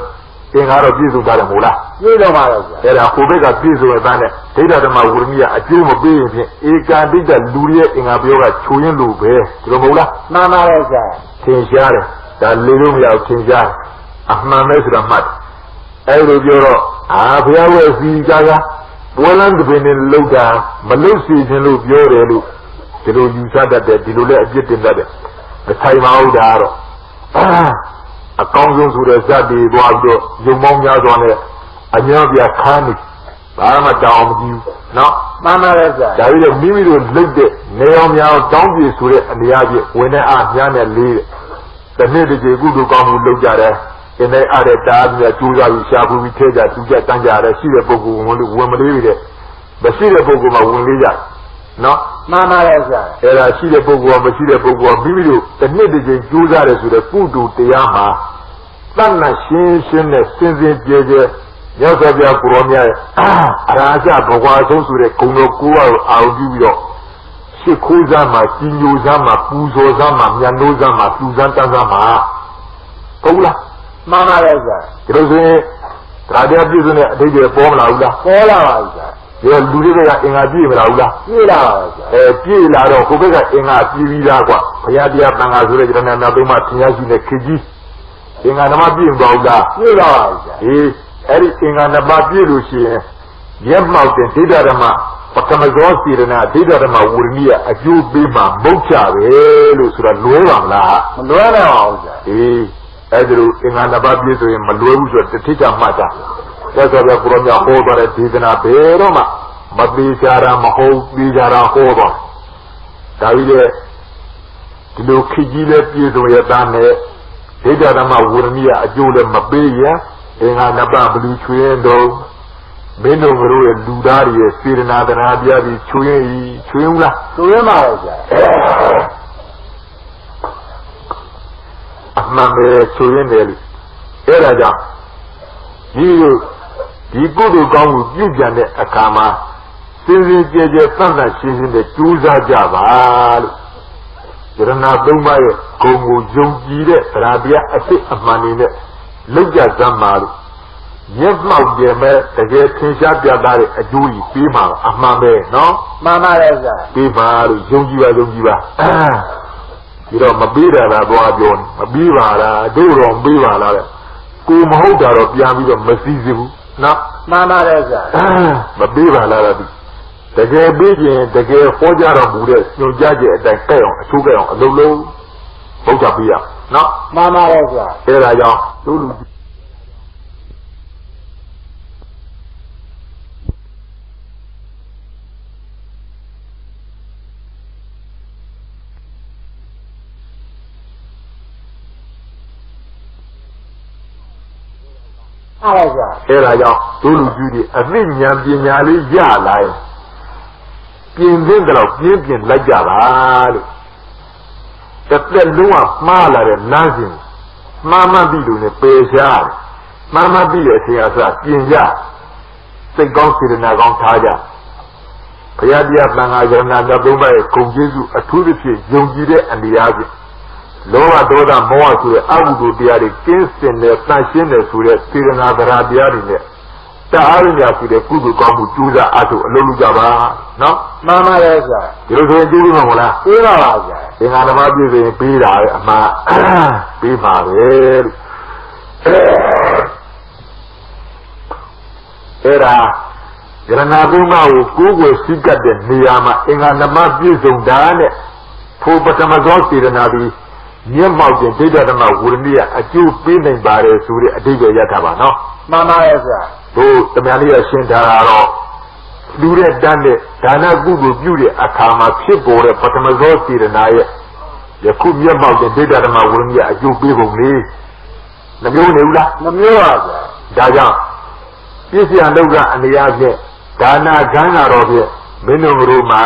[SPEAKER 1] သင်္ဃာတော့ပြည့်စုံတယ်မို့လား
[SPEAKER 2] ပြည့်စုံပါရဲ့ဗျာ
[SPEAKER 1] အဲ့ဒါဟိုဘက်ကပြည့်စုံတဲ့တဲ့ဒိဋ္ဌဓမ္မဝရဏီကအကျိုးမပေးရင်ဖြင့်ဧကတိတ္တလူရဲ့သင်္ဃာပြောကချိုးရင်းလို့ပဲဒီလိုမဟုတ်လား
[SPEAKER 2] မှန်ပါရဲ့ဗျာ
[SPEAKER 1] ထင်ရှားတယ်ဒါလေလို့မရဘူးထင်ရှားအမှန်ပဲဆိုတာမှတ်အဲ့လိုပြောတော့ဘုရားရဲ့စီကားပွဲလန်းတစ်ပင်နဲ့လှုပ်တာမလှုပ်စီခြင်းလို့ပြောတယ်လို့ဒီလိုယူဆတတ်တယ်ဒီလိုလည်းအပြစ်တင်တတ်တယ်မဆိုင်ပါဘူးဒါတော့အကောင်းဆုံးဆိုတဲ့ဇတ်တွေသွားပြီးတော့ယုံမောင်းများစွာနဲ့အများပြခန်းနေဘာမှတောင်းမကြည့်ဘူးနော်
[SPEAKER 2] မှန်ပါရဲ့ဗျာ
[SPEAKER 1] ဒါပြီးတော့မိမိတို့လှုပ်တဲ့နေအောင်များတောင်းပြဆိုတဲ့အနေအချင်းဝင်တဲ့အားများနဲ့လေးတဲ့တစ်နှစ်တစ်ကြိမ်ကုသိုလ်ကောင်းမှုလုပ်ကြတယ်အင်းနဲ့အားတဲ့တားပြီးကျိုးစားပြီးရှားပူပြီးထဲကြသူကြတန်းကြတယ်ရှိတဲ့ပုဂ္ဂိုလ်ဝင်မလေးပြီတဲ့မရှိတဲ့ပုဂ္ဂိုလ်မှဝင်လေးကြနော်
[SPEAKER 2] မှန်ပါရဲ့ဗျာ
[SPEAKER 1] အဲ့ဒါရှိတဲ့ပုဂ္ဂိုလ်မရှိတဲ့ပုဂ္ဂိုလ်မိမိတို့တစ်နှစ်တစ်ကြိမ်ကျိုးစားတယ်ဆိုတဲ့ကုသိုလ်တရားမှာတဏ္ဍရှင်းနဲ့စင်ကြဲကြဲညောသောပြကိုရောမြတ်အရာဇဘဝဆုံးဆိုတဲ့ဂုဏ်တော်ကိုအာရုံပြုပြီးတော့ရှစ်ခိုးစားမှာကြီးညိုစားမှာပူဇော်စားမှာမြတ်နိုးစားမှာပူဇမ်းတန်းစားမှာဟုတ်လား
[SPEAKER 2] မှန်ပါရဲ့ဗျာ
[SPEAKER 1] ဒီလိုဆိုရင် တရားပြည့်စုံတဲ့အဓိပ္ပာယ်ပေါ်မလာဘူးလား
[SPEAKER 2] ပေါ်လာပါဗျာ
[SPEAKER 1] ဒီလူတွေကအင်္ဂါပြည့်မလာဘူးလား
[SPEAKER 2] ပြည့်လာပါဗျာ
[SPEAKER 1] ပြည့်လာတော့ကိုယ့်ဘက်ကအင်္ဂါပြည့်ပြီးသားကွာဘုရားတရားတန်ခါဆိုတဲ့ကျရဏနာသုံးပါးသင်ရရှိတဲ့ခေကြီးအင်္ဂါဓမ္မပြည့်မသွားဘူးလား
[SPEAKER 2] ပြည့်လာပါဗျာ
[SPEAKER 1] အဲ့ဒီအင်္ဂါဓမ္မပြည့်လို့ရှိရင်ရက်မှောက်တဲ့ဒိဋ္ဌဓမ္မပထမဇောစေရနာဒိဋ္ဌဓမ္မဝရဏိယအကျိုးပေးမှမုတ်ချပဲလို့ဆိုတာလွဲပါမလား
[SPEAKER 2] မလွဲနိုင်ပါဘူးဗျာ
[SPEAKER 1] အဲ့ဒါလိုအင်္ဂါဓမ္မပြည့်ဆိုရင်မလွဲဘူးဆိုတော့တတိယမှတ်တာသက်သာပြကိုရောမြဟောသွားတဲ့ဒေသနာဘယ်တော့မှမသေးချာတာမဟုတ်သေးချာတာဟောသွားဒါပြီးလေဒီလိုခေကြီးလည်းပြည့်စုံရတဲ့နဲ့ဒိဋ္ဌဓမ္မဝရဏိယအကျိုးလည်းမပေးရင်အင်္ဂါဓမ္မဘလူချွေးတော့မင်းတို့တို့ရဲ့လူသားတွေရဲ့စေရနာတရားပြပြီးချွေးဦးလား
[SPEAKER 2] ချွေးပါရဲ့ဗျာ
[SPEAKER 1] အမှန်ပဲချွေးနေလေအဲ့ဒါကြောင့်ဒီကုသိုလ်ကောင်းမှုပြုပြန်တဲ့အခါမှာစင်စင်ကြဲကြဲသန့်သန့်ရှင်းရှင်းနဲ့ကြိုးစားကြပါလို့ယရဏသုံးပါးရဲ့ဂုဏ်ကိုယုံကြည်တဲ့တရားပြအစ်စ်အမှန်နေနဲ့လောက်ကြစမ်းပါလို့မျက်မှောက်ပြင်မဲ့တကယ်ထင်ရှားပြသတဲ့အကျိုးကြီးပေးမှာအမှန်ပဲနော်
[SPEAKER 2] မှန်ပါတယ်ဗျာ
[SPEAKER 1] ပေးပါလို့ယုံကြည်ပါဒီတော့မပေးတာလားသွားပြောမပေးပါလားတို့တော့မပေးပါလားတဲ့ကိုမဟုတ်တာတော့ပြန်ပြီးတော့မစည်းစိဘူးနော်
[SPEAKER 2] မှန်ပါတယ်ဗျာ
[SPEAKER 1] မပေးပါလားဒီတကယ်ပေးခြင်းတကယ်ဟောကြတော်မူတဲ့ညွှန်ကြားချက်အတိုင်းကဲ့အောင်အချိုးကဲ့အောင်အလုံးလုံးဘုရားပြရနော်
[SPEAKER 2] မှန်ပါတယ်ဗျာ
[SPEAKER 1] အဲ့ဒါကြောင့်တို့လူ
[SPEAKER 2] အဲ့
[SPEAKER 1] ဒါကြောင့်တို့လူကြီးတွေအသိဉာဏ်ပညာလေးရလာရင်ပြင်သင့်တော့ပြင်းလိုက်ကြပါလို့တစ်သက်လုံးကမှားလာတဲ့လမ်းစဉ်မှားမှပြီလို့နဲ့ပယ်ရှားမှားမှပြီတဲ့အချိန်အစပြင်ကြစိတ်ကောင်းစေတနာကောင်းထားကြဘုရားတရားသံဃာယရဏမြတ်သုံးပါးရဲ့ဂုဏ်ကျေးဇူးအထူးသဖြင့်ယုံကြည်တဲ့အနေအားဖြင့်လောဘဒေါသမောဟဆိုတဲ့အကုသိုလ်တရားတွေကင်းစင်တဲ့တန်ရှင်းတဲ့ဆိုတဲ့စေတနာတရားတရားတွေနဲ့တအားရညာရှိတဲ့ကုသိုလ်ကောင်းမှုကျိုးစားအထုအလုံးလုံးကြပါနော်
[SPEAKER 2] မှန်ပါတယ်ဗျာ
[SPEAKER 1] ဒီလိုဆိုရင်ကျိုးမှာမလား
[SPEAKER 2] ပေးပါပါဗျာ
[SPEAKER 1] သင်္ဃာဓမ္မပြည့်စုံရင်ပေးတာပဲအမှားပေးပါပဲလို့အဲ့ဒါယရဏသုံးပါးကိုကိုယ်ွယ်စည်းကပ်တဲ့နေရာမှာအင်္ဂါဓမ္မပြည့်စုံတာနဲ့ထိုပထမဇောစေတနာပြီးမျက်မှောက်ခြင်းဒိဋ္ဌဓမ္မဝရဏိယအကျိုးပေးနိုင်ပါတယ်ဆိုတဲ့အဓိပ္ပာယ်ရထားပါနော်
[SPEAKER 2] မှန်ပါရဲ့ဗျာ
[SPEAKER 1] တို့တမန်လေးရရှင်းထားတာတော့လူတဲ့တန်းတဲ့ဒါနကုသိုလ်ပြုတဲ့အခါမှာဖြစ်ပေါ်တဲ့ပထမဇောစေတနာရဲ့ယခုမျက်မှောက်ခြင်းဒိဋ္ဌဓမ္မဝရဏိယအကျိုးပေးပုံလေးမမျိုးနေဘူးလား
[SPEAKER 2] မမျိုးပါဗျာ
[SPEAKER 1] ဒါကြောင့်ပြည့်စံလောကအနေအချင်းဒါနကံတော်ဖြင့်မင်းတို့တို့မှာ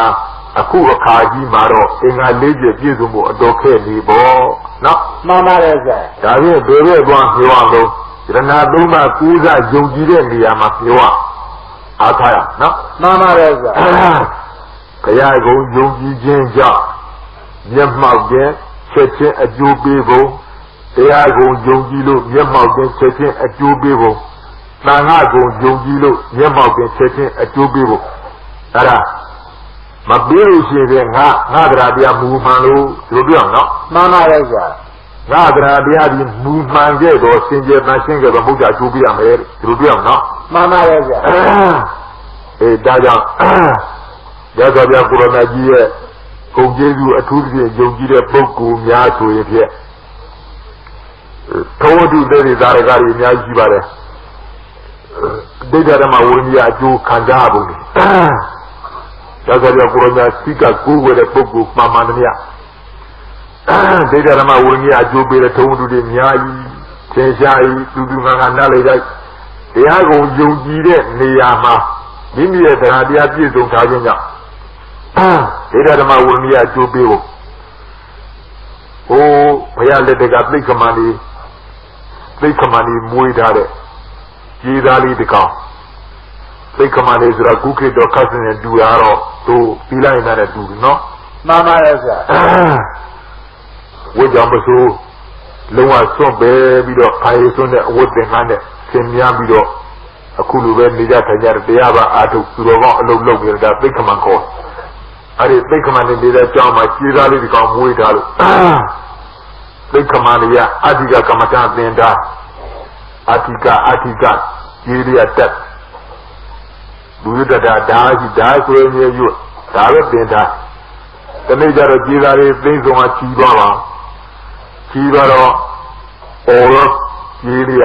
[SPEAKER 1] အခုအခါကြီးမှာတော့အင်္ဂါ၄ချက်ပြည့်စုံဖို့အတော်ခက်နေပေါ့နော်
[SPEAKER 2] မှန်ပါတယ်ဗျာ
[SPEAKER 1] ဒါဖြင့်ဘယ်ဘက်သွားပြောအောင်လို့ယရဏသုံးပါးကူးစားယုံကြည်တဲ့နေရာမှာပြောအောင်အားထားရနော်
[SPEAKER 2] မှန်ပါတယ်ဗျာ
[SPEAKER 1] ဘုရားကုံယုံကြည်ခြင်းကြောင့်မျက်မှောက်ခြင်းချက်ချင်းအကျိုးပေးဖို့တရားကုံယုံကြည်လို့မျက်မှောက်ခြင်းချက်ချင်းအကျိုးပေးဖို့သံဃာကုံယုံကြည်လို့မျက်မှောက်ခြင်းချက်ချင်းအကျိုးပေးဖို့အဲ့ဒါမပေးလို့ရှိရင်ငါတရားတရားမူမှန်လို့ဒီလိုပြောနော်
[SPEAKER 2] မှန်ပါရဲ့ဗျာ
[SPEAKER 1] ငါတရားတရားဒီမူမှန်ခဲ့တော့စင်ကြယ်တန်ရှင်းခဲ့တော့ဘုရားကျိုးပြရမယ်ဒီလိုပြောနော်
[SPEAKER 2] မှန်ပါရဲ့ဗျာ
[SPEAKER 1] ဒါကြောင့်ရသော်ပြကိုရမကြီးရဲ့ဂုဏ်ကျေးဇူးအထူးဖြင့်ယုံကြည်တဲ့ပုဂ္ဂိုလ်များဆိုရင်ဖြင့်သောတုတေရိသာရကကြီးအများကြီးရှိပါတယ်ဒိဋ္ဌဓမ္မဝိညာဉ်အကျိုးခံစားဖို့ဒါဆိုတော့ကိုရမစိကကိုယ်ဝဲတဲ့ပုဂ္ဂိုလ်မှန်မှန်တရားဒိဋ္ဌဓမ္မဝိညာဉ်အကျိုးပေးတဲ့ထုံးတူတွေအများကြီးသင်ရှားကြီးတူငါနားလေလိုက်တရားကိုယုံကြည်တဲ့နေရာမှာမိမိရဲ့တရားတရားပြည့်စုံထားခြင်းကြောင့်ဒိဋ္ဌဓမ္မဝိညာဉ်အကျိုးပေးဖို့ဘုရားလက်တကသိက္ခမဏီမွေးထားတဲ့ကြီးသားလေးတကောင်သိက္ခမဏီဆိုတာကုခေတော်ခတ်စင်နဲ့တူတာတော့သူပြီးလိုက်တဲ့တူတယ်နော်
[SPEAKER 2] မှန်ပါရဲ့ဗျာ
[SPEAKER 1] ဝိကြောင့်မဆိုးလုံးဝစွန့်ပဲပြီးတော့ခါရီစွန့်တဲ့အဝတ်သင်္ကန်းနဲ့ဆင်မြန်းပြီးတော့ အခုလိုပဲနေကြထိုင်ကြတရားပါအာထုသူတော်ကောင်းအလုပ်လုပ်နေတာသိက္ခမံခေါ်အဲ့ဒီသိက္ခမံနေတဲ့အကြောင်းမှာခြေသားလေးဒီကောင်မွေးထားလို့သိက္ခမံရအဓိကကမ္မဋ္ဌာန်းသင်တာအဓိကခြေရတက်လူရတတာဓာရှိဓာဆိုရင်ရွတ်ဒါပဲသင်တာတနေ့ကျတော့ခြေသားလေးသိမ့်ဆုံးကခြီးသွားပါခြီးသွားတော့အော်ရောခြေရ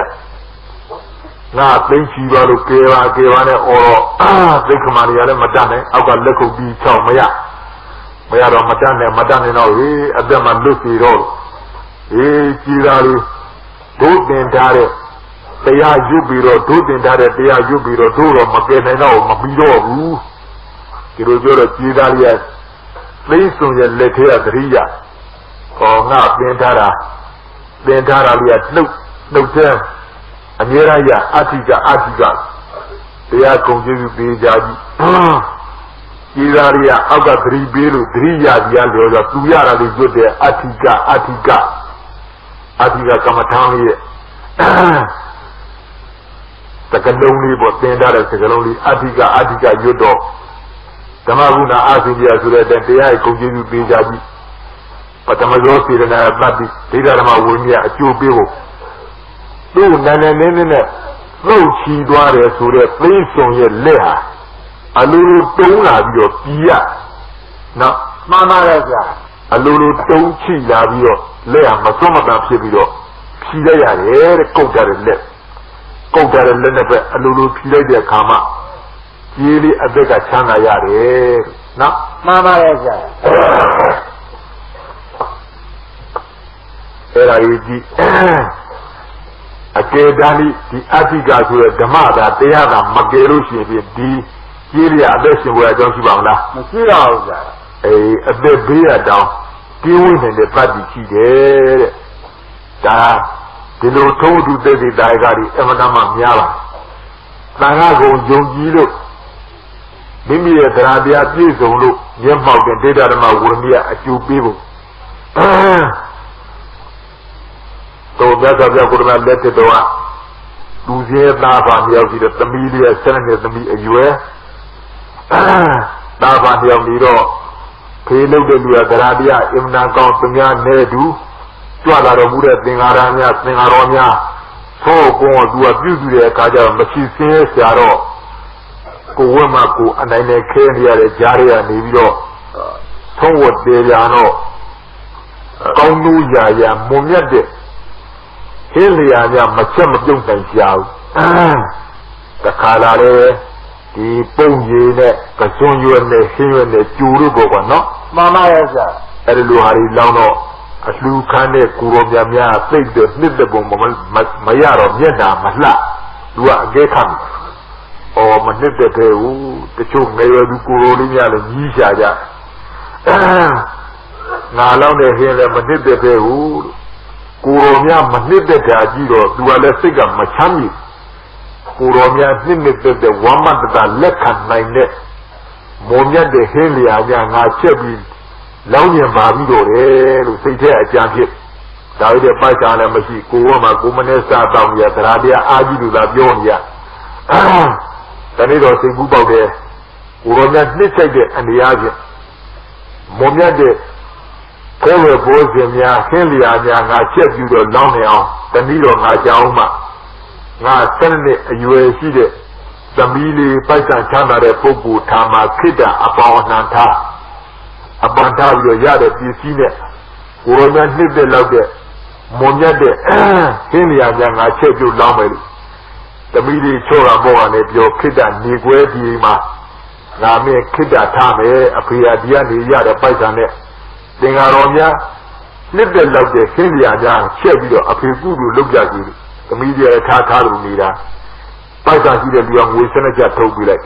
[SPEAKER 1] ငါသိချီပါလို့ကေပါနဲ့အော်တော့သိက္ခမတွေကလည်းမတတ်နဲ့အောက်ကလက်ခုပ်ပြီးချောင်းမရတော့မတတ်နဲ့တော့ဟေးအသက်မှလွတ်စီတော့ဟေးကြီးသားလေးဒုတင်ထားတဲ့တရားရွတ်ပြီးတော့ဒုတင်ထားတဲ့တရားရွတ်ပြီးတော့တို့တော့မကယ်နိုင်တော့မပြီးတော့ဘူးဒီလိုပြောတော့ကြီးသားလေးကသိဆုံးရဲ့လက်ထဲကသတိရဟောငါသင်ထားတာလေးကနှုတ်တဲ့အမြဲတမ်းရအဋ္ဌိကတရားကုန်ကျေးဇူးပေးကြကြီးကြီးသားရီအောက်ကသတိပေးလို့သတိရကြီးရလို့ဆိုသူရတာလေးကျွတ်တယ်အဋ္ဌိကကမ္မထာရဲ့တကလုံးလေးပေါ့သင်ထားတဲ့စကလုံးလေးအဋ္ဌိကရွတ်တော့ဓမ္မဂုဏအာသိပြဆိုတဲ့တရားကုန်ကျေးဇူးပေးကြကြီးပထမဇောစေရနာတတိဒိဋ္ဌဓမ္မဝိနည်းအကျိုးပေးဖို့သူ့နာနဲ့နဲ့လှုပ်ချီသွားတယ်ဆိုတဲ့သိဆုံးရဲ့လက်ဟာအလိုလိုတုံးလာပြီးတော့ပြီးရနော်
[SPEAKER 2] မှန်ပါရဲ့ဗျာ
[SPEAKER 1] အလိုလိုတုံးချီလာပြီးတော့လက်ဟာမစွန့်မတန်ဖြစ်ပြီးတော့ဖြီလိုက်ရတယ်တဲ့ကုတ်ကြတဲ့လက်နဲ့ပဲအလိုလိုဖြီလိုက်တဲ့အခါမှာကြီးလေးအသက်ကချမ်းသာရတယ်နော်
[SPEAKER 2] မှန်ပါရဲ့ဗျာ
[SPEAKER 1] အဲ့ဒါကြီးကြည့်အကယ်တမ်းဒီအဋ္ဌိကဆိုတဲ့ဓမ္မသာတရားသာမကယ်လို့ရှိရင်ဒီကြီးရအသက်ရှင်ဖို့အကြောင်းရှိပါမလား
[SPEAKER 2] မရှိပါဘူးဗျာ
[SPEAKER 1] အသက်ဘေးရတောင်းကျင်းဝိနေတဲ့ပတ်တိရှိတယ်တဲ့ဒါဒီလိုထုံးသူတဲ့ဒီတာယကတွေအမှန်တမ်းများပါသံဃာကုံယုံကြည်လို့မိမိရဲ့တရားပြည့်စုံလို့မျက်မှောက်တဲ့ဒိဋ္ဌဓမ္မဝိနည်းအကျိုးပေးဖို့တော့မြတ်စွာဘုရားကိုယ်တော်လက်ထက်တော့လူစင်းသားပါမြောက်ရှိတဲ့သမီးလေးရဲ့ဆက်နေတဲ့သမီးအရွယ်သားပါမြောက်ပြီးတော့ဖေးလုပ်တဲ့လူကသရတရားအင်မတန်ကောင်းသူများနဲ့တူကြွလာတော်မူတဲ့သင်္ဃာတော်များသို့ကုန်းသူကပြုစုတဲ့အခါကျတော့မရှိစင်းဆရာတော့ကိုဝတ်မှာကိုအနိုင်နဲ့ခဲနေရတဲ့ကြားရနေပြီးတော့သုံးဝတ်သေးကြတော့ကောင်းလို့ရာမုံမြတ်တဲ့ဟင်းလျာများမချက်မပြုတ်နိုင်ကြဘူးတခါလာလေဒီပုံရည်နဲ့ကစွန်ရွယ်နဲ့ဟင်းရွယ်နဲ့ကျူလို့ပေါ့ကွာနော်
[SPEAKER 2] မှန်ပါရဲ့ဗျာ
[SPEAKER 1] အဲ့ဒီလိုဟာတွေလောင်းတော့အလှခန်းတဲ့ကိုရောများသိတဲ့နှစ်တဲ့ပုံမရတော့မျက်နှာမလှသူကအကဲခံမနှစ်တဲ့တဲ့ဦးတချို့ငယ်ရွယ်သူကိုရောလေးများလည်းကြီးရှာကြငါလောင်းတဲ့ဟင်းလည်းမနှစ်တဲ့တဲ့ဦးကိုရောများမနှစ်သက်တာကြည့်တော့သူကလည်းစိတ်ကမချမ်းမြေကိုရောများနှစ်တဲ့ဝမ်းမတ္တလက်ခံနိုင်တဲ့မုံမြတ်တဲ့ဟင်းလျာများငါချက်ပြီးလောင်းကျင်ပါပြီးတော့တယ်လို့စိတ်ထဲအကြံဖြစ်ဒါဝိဒ်ပိုက်ချာလည်းမရှိကိုဝမှာကိုမနဲ့စတောင်းရသရာတရားအာကြီးလူသာပြောနေရတနေ့တော့စိတ်ကူးပေါက်တယ်ကိုရောများနှစ်ချိုက်တဲ့အနေအားဖြင့်မုံမြတ်တဲ့ကိုယ်ရဲ့ဘိုးစဉ်များခင်းလျာများငါချက်ပြီးတော့လောင်းနေအောင်တနည်းတော့ငါကြောင်းမှငါ7နှစ်အရွယ်ရှိတဲ့သမီးလေးပိုက်ဆံချမ်းသာတဲ့ပုဂ္ဂိုလ်ထာမှာခိတ္တအပေါင်းအနှံထားပြီးတော့ရတဲ့ပစ္စည်းနဲ့ကိုယ်တော်နှစ်သက်လောက်တဲ့မွန်မြတ်တဲ့ခင်းလျာများငါချက်ပြီးလောင်းမယ်လို့သမီးလေးချောတာပေါ်ကနေပြောခိတ္တနေခွဲဒီမှာငါမင်းခိတ္တထားမယ်အဖေရာဒီကနေရတဲ့ပိုက်ဆံနဲ့သင်္ဃာတော်များနှစ်သက်လောက်တဲ့ခင်းလျာများချက်ပြီးတော့အဖေကုလူလုပ်ကြကြည့်သမီးတွေထားလို့နေတာပိုက်ဆံရှိတဲ့လူကငွေ12ကျပ်ထုတ်ပြီးလိုက်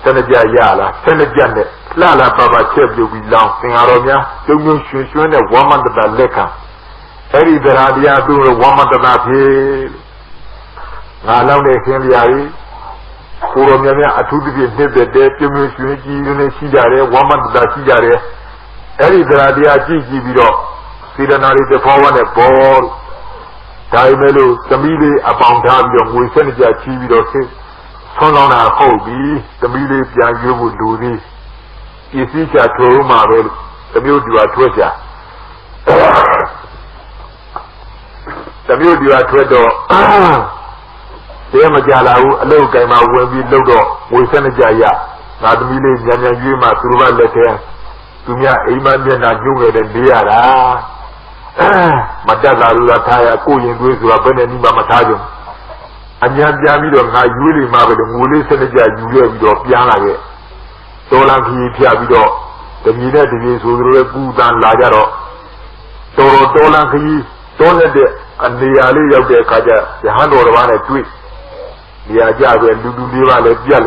[SPEAKER 1] 12ကျပ်ရလား12ကျပ်နဲ့လှပါချက်ပြုတ်ပြီးလောင်းသင်္ဃာတော်များကျုံရွှင်နဲ့ဝမ်းမတ္တလက်ခံအဲ့ဒီတရားတရားသူ့ဝမ်းမတ္တဖြစ်ငါလောင်းတဲ့ခင်းလျာကြီးကိုယ်တော်များအထူးသဖြင့်နှစ်သက်တဲ့ပြုံရွှင်ကြီးနေရှိကြတယ်ဝမ်းမတ္တရှိကြတယ်အဲ့ဒီတရားတရားကြည့်ပြီးတော့စေတနာတွေတဖောဝါနဲ့ပေါ် Daimelo, Tamili, upon Tabium, we send it at TV or say, Sonona Hobby, Tamili, Piagu would do this. Is each at Roma, the beauty at treasure. The beauty at treasure. Majala, a low game out when we load up, we send a jaya. Not really, Yanya Yuma, Suruba letter. To me, Iman and Junga and Diara. Madaga Lataya, going with Raben Matajum. And Yan Jamido, I really marveled, who listen to you of Piana. Tolanki Piavido, the Minette is who good and Lajaro. Toro Tolanki, Toned and the alley of the Kaja, the hand or one a tweet. The Ajabe and Duduliva let yell.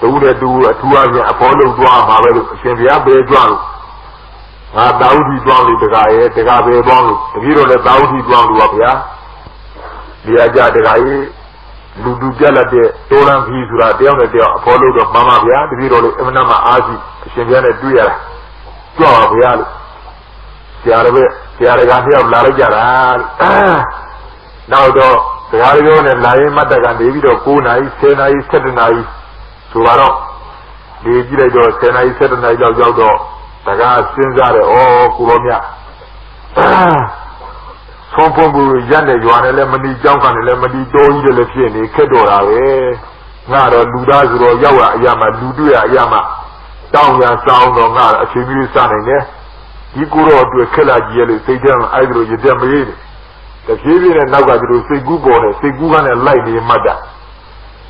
[SPEAKER 1] The would do a 2 hours Apollo Dwam, Shavia Bay Dwam. Daudi Dwam, the guy, the Gabe Bong, the hero of Daudi Dwam up here. The Aja, the guy, Dudu Jella, the Tolan Hizura, down at the Apollo of Mama Via, the hero of Emanama Azi, Shaviana Duya, Dwam Vial, Tiaragandi of Larajara. Now, though. The Arion and Lai Matagan David of Kunai, Senai, Setanai, Suvaro, the Giledo, Senai, Setanai, Jodo, Taga, Sinzare, oh, Kuromia. Sompo Yane, Yuan, Lemony, Junkan, Lemony, Do, the Lefiani, Kedora, Nara, Ludazuro, Yawa, Yama, Luduya, Yama, down your sound or not, a Chibu San in there. Yikuro to a killer yellow, Satan, Idro, Yedem. The Kevin and Nagadu say Google, say Google and light the mother.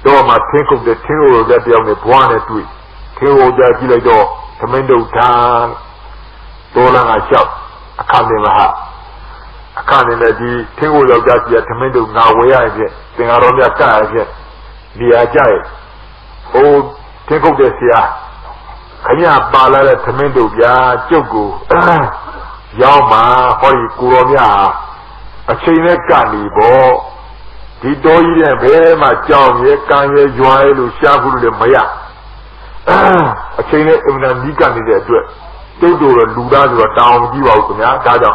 [SPEAKER 1] Though I think of the tingle that they have a one at week. Tingle that Giledo, Commando Town, Dolan I shout, I can't never have. I can't in the tingle of that yet, Commando now where I get, thing around their car again. The Ajay. Oh, think of this here. Kanya Bala, Commando, Ya, Jogo, Yama, Hori, Kuromia. A chain of candy ball. The doy and bear my job, ye can ye join to shabu the Maya. A chain of a Nikan is there to it. Don't do a Luda to a town, give out to me, Tada.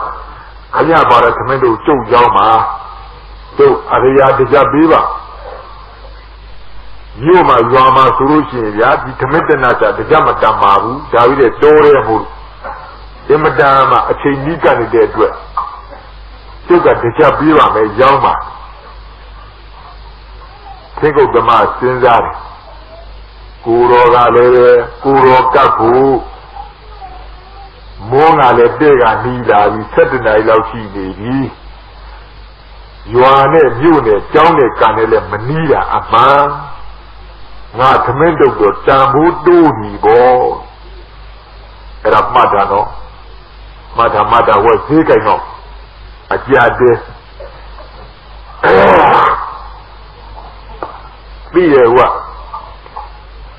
[SPEAKER 1] Kanya bought a tomato, so Yama. So, Aria de Jabiva. You, my Yama solution, ya, the tomato nata, the Jamatamaru, David, Dore, Emadama, a chain Nikan is there to it. Took a Dejabiva, my Yama. Think of the mass, Sinzari. Kuro Gale, Kuro Kapu. Mona le Dega Nida, we said the Nailachi baby. You are a unit, down a canele Manila, a man. Not a man of the Tambu Duni, boy. And a Madano. Mada was taken off. A Jade. Be a what?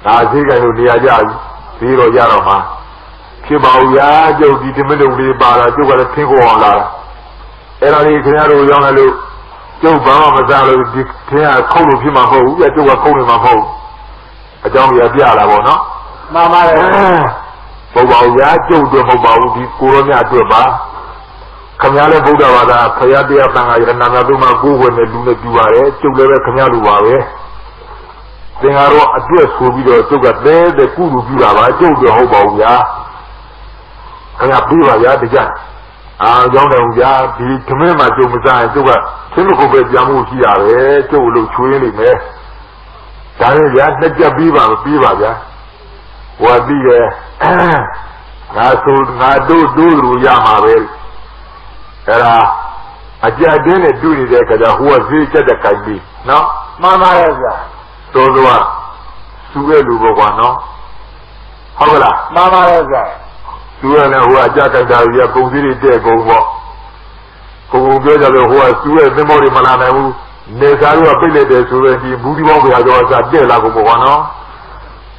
[SPEAKER 1] I think I know the Ajay, Zero Yarama. Kibauya, Joe, the middle of Bara, you got a tingle on that. And I need to know young Joe Bama Mazalo, the cold of him a hole, yet you were calling my hole. I don't be a Diala, no? Mamma, Bobauya, Joe, the Mobile, the Coronia Durba. Kamala Buddha, Kayadia Banga, and Nanaduma go when they do the Duare, Chugare Kamalu. Then I wrote a dress for video to get there, the Kuru Villa, I told the hobo, ya. Kayabuya, ya, the Jan. Ah, young ya, the Kamema Jumazan, to a chemical bed Yamu here, to look truly, eh? Daniel, ya, let your Biva, ya. What be I told do Yama, well. Era a Jadene doing the Kada who was very Kadakabi. No? Mama Eza. So do I. Suelu Bogano. However, Mama Eza. Suela who are Jakada, we are going to go walk. Who are Suel Memory Malana, Nesaru ability to the Budi Wong, we are going to Dela Bogano.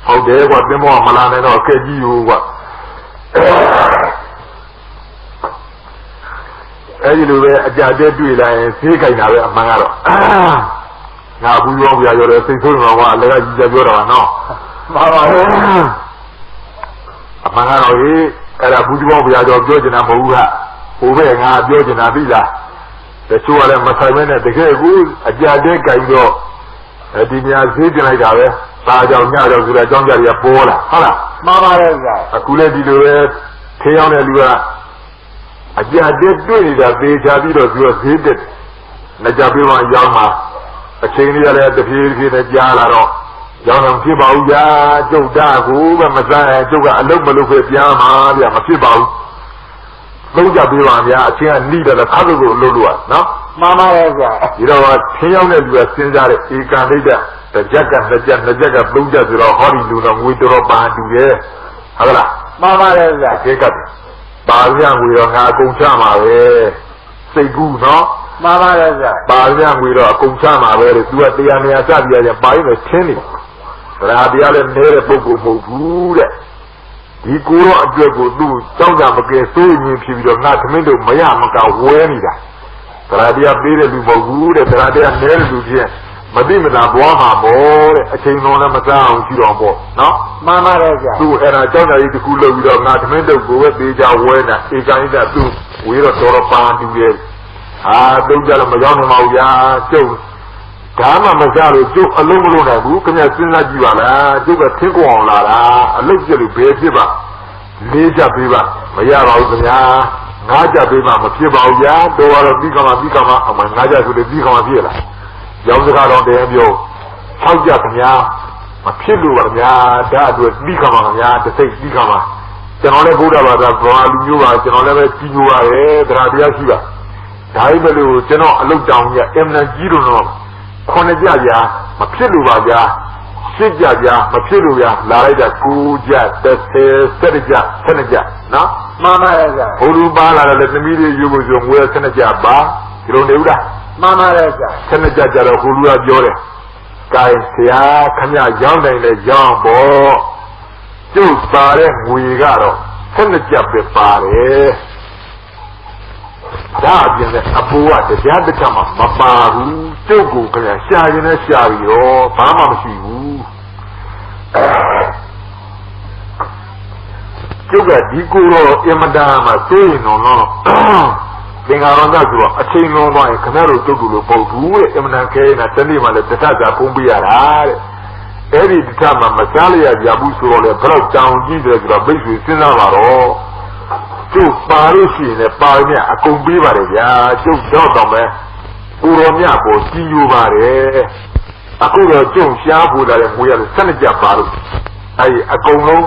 [SPEAKER 1] How dare what the more Malana or KG what? Anyway, I did do it and think I know a mangaro. Now we won't be able to say to one, let us just go on. A mangaro, and a Buddha will be out of Georgia and Mahuha, who wear a Georgia and Avila. The two are Masaman at the Gay, a Jadek, I go. Dinia Zidin like that, Saja Nado, Jonga Pola, Hala,
[SPEAKER 2] Mama Reza.
[SPEAKER 1] a Kule di Lue, Teon Elua. A Jadek doing that they Jabido, you are Zidit, Najabiwa Yama, a Chania at the field in a Jalaro. Young Tibauya, Joe Dagu, and Mazai, Joga, Lumaluka Yama, Yamatibau. Loja Biwanya, Chia leader of Kago Lulua, no?
[SPEAKER 2] Mama Reza.
[SPEAKER 1] You know what? Tiana, you are still there. You can lead the Jack, the Jack, Luja, the Hori Luna, with the Robandu, Hala.
[SPEAKER 2] Mama Reza.
[SPEAKER 1] Take up. Balian, we are not going to say good, no?
[SPEAKER 2] Mama Reza.
[SPEAKER 1] Balian, we are going to do at the Amiasadia and buy the tennis. Rabial and Nere Bogo Mogu. He grew up to do something against so you do not come into Mayamaka Wenida. Radia Bede Lumogu, and Radia Nere Lugia. Madimina Buama board, a chain on a Mazan, she on board, no?
[SPEAKER 2] Mama Reza.
[SPEAKER 1] So, and I don't know if the cooler we don't not come into go with the Jawena, if I need that too. We don't sort of find you. Ah, don't tell him Mayama, Joe. Dama Mazalo, Joe, a Lumuna, who can have seen that you are, Joe, a tinkle on Lara, a luxury baby, Leja Biba, Mayara, Naja Biba, Makiba, Dora, Bigama, and Naja to the Bigama Villa. Yamaka on the Emio, Sauja Kanya, Makilu, Dad with Bigama, the same Bigama. General Buddha, Valu, General Tinua, Dradia Shiva. Daibalu, General, look down here, Emna Girono. Konaja, Mapiluya, Shijaja, Mapiluya, Laida, Kuja, Senaja, no?
[SPEAKER 2] Mama Reza.
[SPEAKER 1] Urubala, let the media you was your well Senaja Ba, you don't know that.
[SPEAKER 2] Mama Reza.
[SPEAKER 1] Senaja, Hulua Jore, Kai Sia, Kanya, young and a young boy. Two Pare, we got Senaja Pare. Dad, Abua, the Jadakama, Mabaru, Jogo, Shayin, Shario, Bama Shiu. Joga, Diguro, Yamadama, saying no. Then I run that a chain no one, Canaro Togulo, Bogu, Emanake, and Tanima, the Tata Pumbia. Every time a Masalia, Yabusu, or a broke down Jesus, the base with Sinavaro. Parishi ne Parmia, a Kumbivaria, Joe Dodome, Uromia, Botiu Vare, a Kuro Jung Shabu, and we are Senaja Baru. A Gono